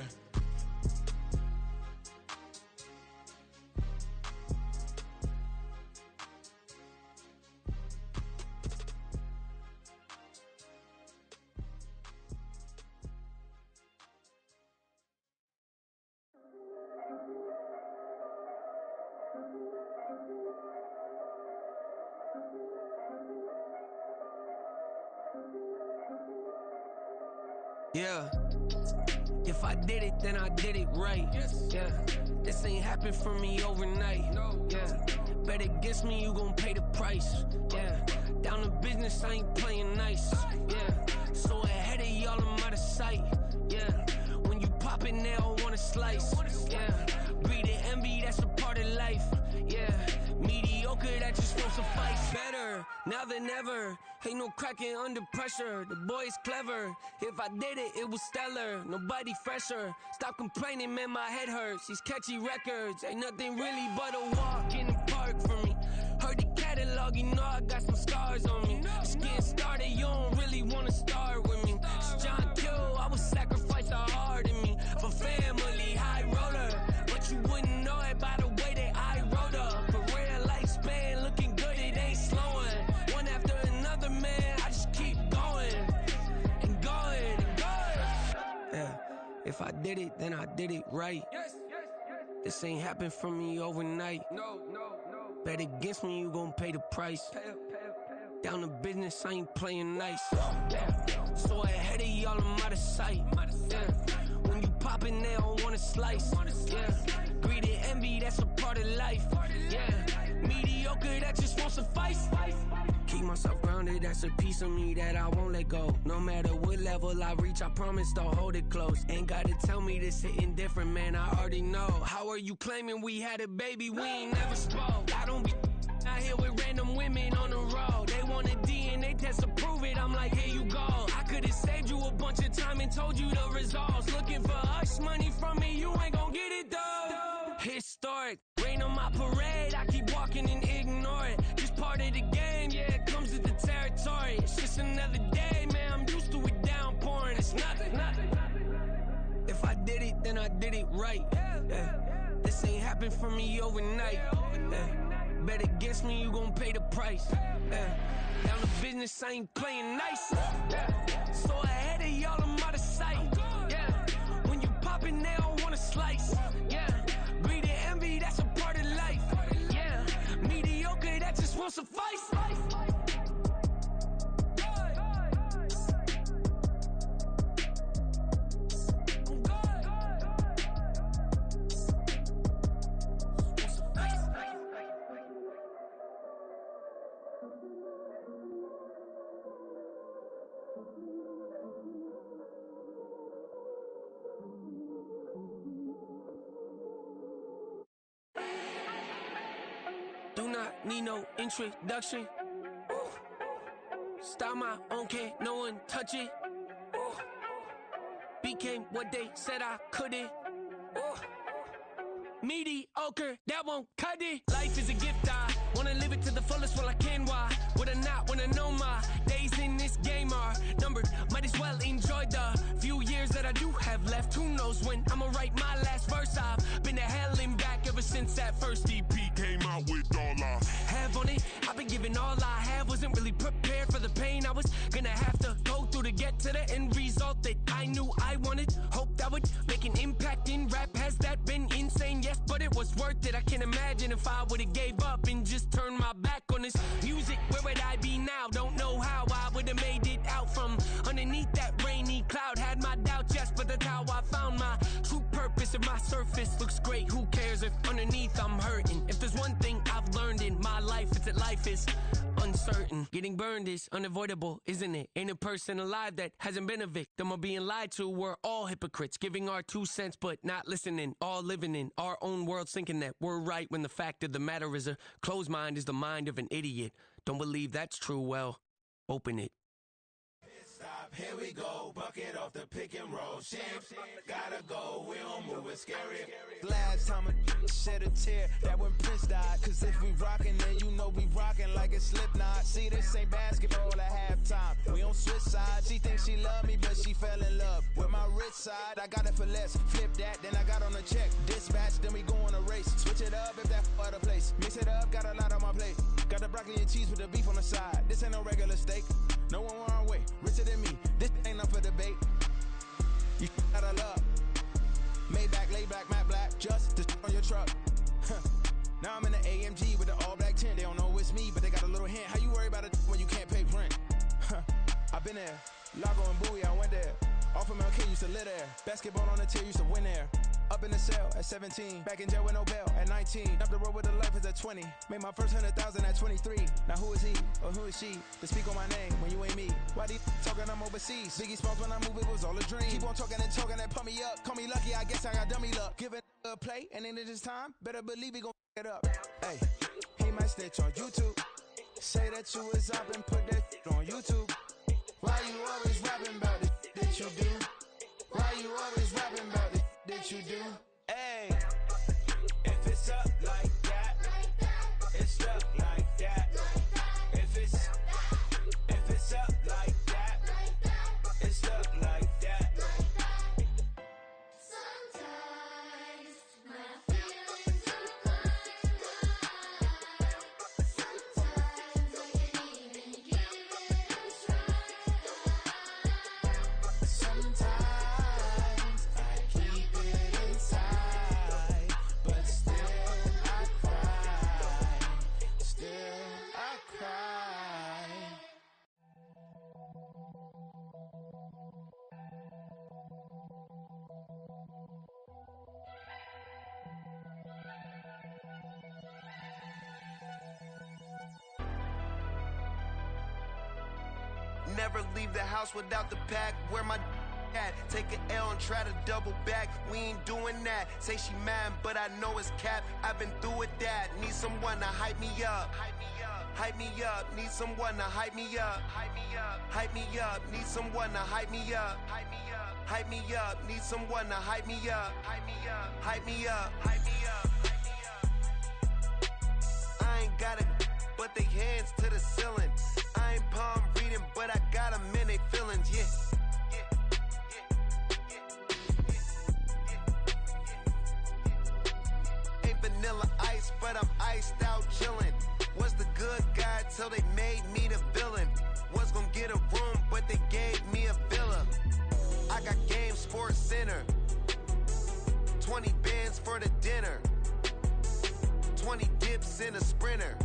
Yeah. If I did it, then I did it right. Yeah. This ain't happened for me overnight. Yeah. Bet against me, you gon' pay the price. Yeah. Down to business, I ain't playing nice. Yeah. So ahead of y'all, I'm out of sight. Yeah. When you pop it, they don't wanna slice. Yeah. Greed and envy, that's a part of life. Yeah. Mediocre, that just won't suffice. Better now than ever. Ain't no cracking under pressure. The boy's clever. If I did it, it was stellar. Nobody fresher. Stop complaining, man, my head hurts. These catchy records ain't nothing really but a walk in the park for me. Heard the catalog, you know I got some scars on me. Just getting started, you don't really wanna start with me. It's John Kill, I would sacrifice a heart in me. For family, high roller. But you wouldn't know it by the way that I wrote up. A real lifespan, looking good, it ain't slowing. One after another, man, I just keep going. And going, and going. Yeah, if I did it, then I did it right. This ain't happened for me overnight. No. Bet against me, you gon' pay the price. Down to business, I ain't playing nice. Yeah. So ahead of y'all, I'm out of sight. Yeah. When you poppin', they don't wanna slice. Yeah. Greed and envy, that's a part of life. Yeah. Mediocre, that just won't suffice. Keep myself grounded, that's a piece of me that I won't let go. No matter what level I reach, I promise to hold it close. Ain't gotta tell me this hitting different, man, I already know. How are you claiming we had a baby, we ain't never spoke? I don't be out here with random women on the road. They want a DNA test to prove it, I'm like, here you go. I could've saved you a bunch of time and told you the results. Looking for hush money from me, you ain't just another day, man. I'm used to it downpouring. It's nothing. If I did it, then I did it right. This ain't happened for me overnight. Bet against me, you gon' pay the price. Down the business, I ain't playing nice. So ahead of y'all, I'm out of sight. When you poppin', they don't wanna slice. Greed and envy, that's a part of life. Mediocre, that just won't suffice. Do not need no introduction. Style my own, can't no one touch it. Became what they said I couldn't. Mediocre, that won't cut it. Life is a gift, I wanna live it to the fullest while I can. Why would I not wanna know my days in this game are numbered? Might as well enjoy the few years that I do have left. Who knows when I'ma write my last verse? I've been to hell and back ever since that first EP came out with all I have on it. I've been giving all I have, wasn't really prepared for the pain I was gonna have to go through to get to the end result that I knew I wanted. Hoped I would make an impact in rap. Has that been insane? Yes, but it was worth it. I can't imagine if I would've gave up and just turned my back on this music. Where would I be now? Don't know how I would've made it out from underneath that rainy cloud. Had my doubts, yes, but that's how I found my true purpose. If my surface looks great, who cares if underneath I'm hurting? If there's one thing I've learned in my life, it's that life is uncertain. Getting burned is unavoidable, isn't it? Ain't a person alive that hasn't been a victim of being lied to. We're all hypocrites, giving our 2 cents but not listening. All living in our own world, thinking that we're right when the fact of the matter is a closed mind is the mind of an idiot. Don't believe that's true? Well, open it. Stop, here we go, bucket off the pick and roll. Shit, gotta go, we don't move it, scary. Last time a shed a tear, that when Prince died. Cause if we rockin', then you know we rockin' like it's Slipknot. See, this ain't basketball at halftime. We on switch sides. She thinks she love me, but she fell in love with my rich side. I got it for less. Flip that, then I got on a check. Dispatch, then we go on a race. Switch it up if that other place. Mix it up, got a lot on my plate. Got the broccoli and cheese with the beef on the side. This ain't no regular steak. No one wrong way, richer than me. This ain't up for debate. You out of love. Maybach, lay back, matte black, just to on your truck. Now I'm in the AMG with the all black tint. They don't know it's me, but they got a little hint. How you worry about it when you can't pay rent? I've been there. Lago and Bowie, I went there. Off of MLK, used to live there. Basketball on the tier, used to win there. Up in the cell at 17. Back in jail with no bail at 19. Up the road with the life is at 20. Made my first 100,000 at 23. Now who is he or who is she to speak on my name when you ain't me? Why they talking I'm overseas? Biggie Smalls when I move, it was all a dream. Keep on talking and pump me up. Call me lucky, I guess I got dummy luck. Give it a play and then it's time. Better believe he gon' it up. Hey, he might snitch on YouTube. Say that you was up and put that on YouTube. Why you always rapping about it that you do? Why you always rapping about it that you do? Hey, if it's up like that, it's up like that. If it's up like that, it's up like that. Sometimes my feelings are blind. Sometimes I can't even give it a try. Sometimes I keep it inside, but still I cry. Still I cry. Never leave the house without the pack. Where my at? Take an L and try to double back. We ain't doing that. Say she mad, but I know it's cap. I've been through with that. Need someone to hype me up. Hype me up. Need someone to hype me up. Hype me up. Need someone to hype me up. Hype me up. Need someone to hype me up. Hype me up. I ain't got it, but they hands to the ceiling. I ain't palm reading, but I feelings, yeah. Ain't vanilla ice, but I'm iced out chillin'. Was the good guy till they made me the villain. Was gonna get a room, but they gave me a villa. I got Game Sports Center. 20 bands for the dinner. 20 dips in a Sprinter.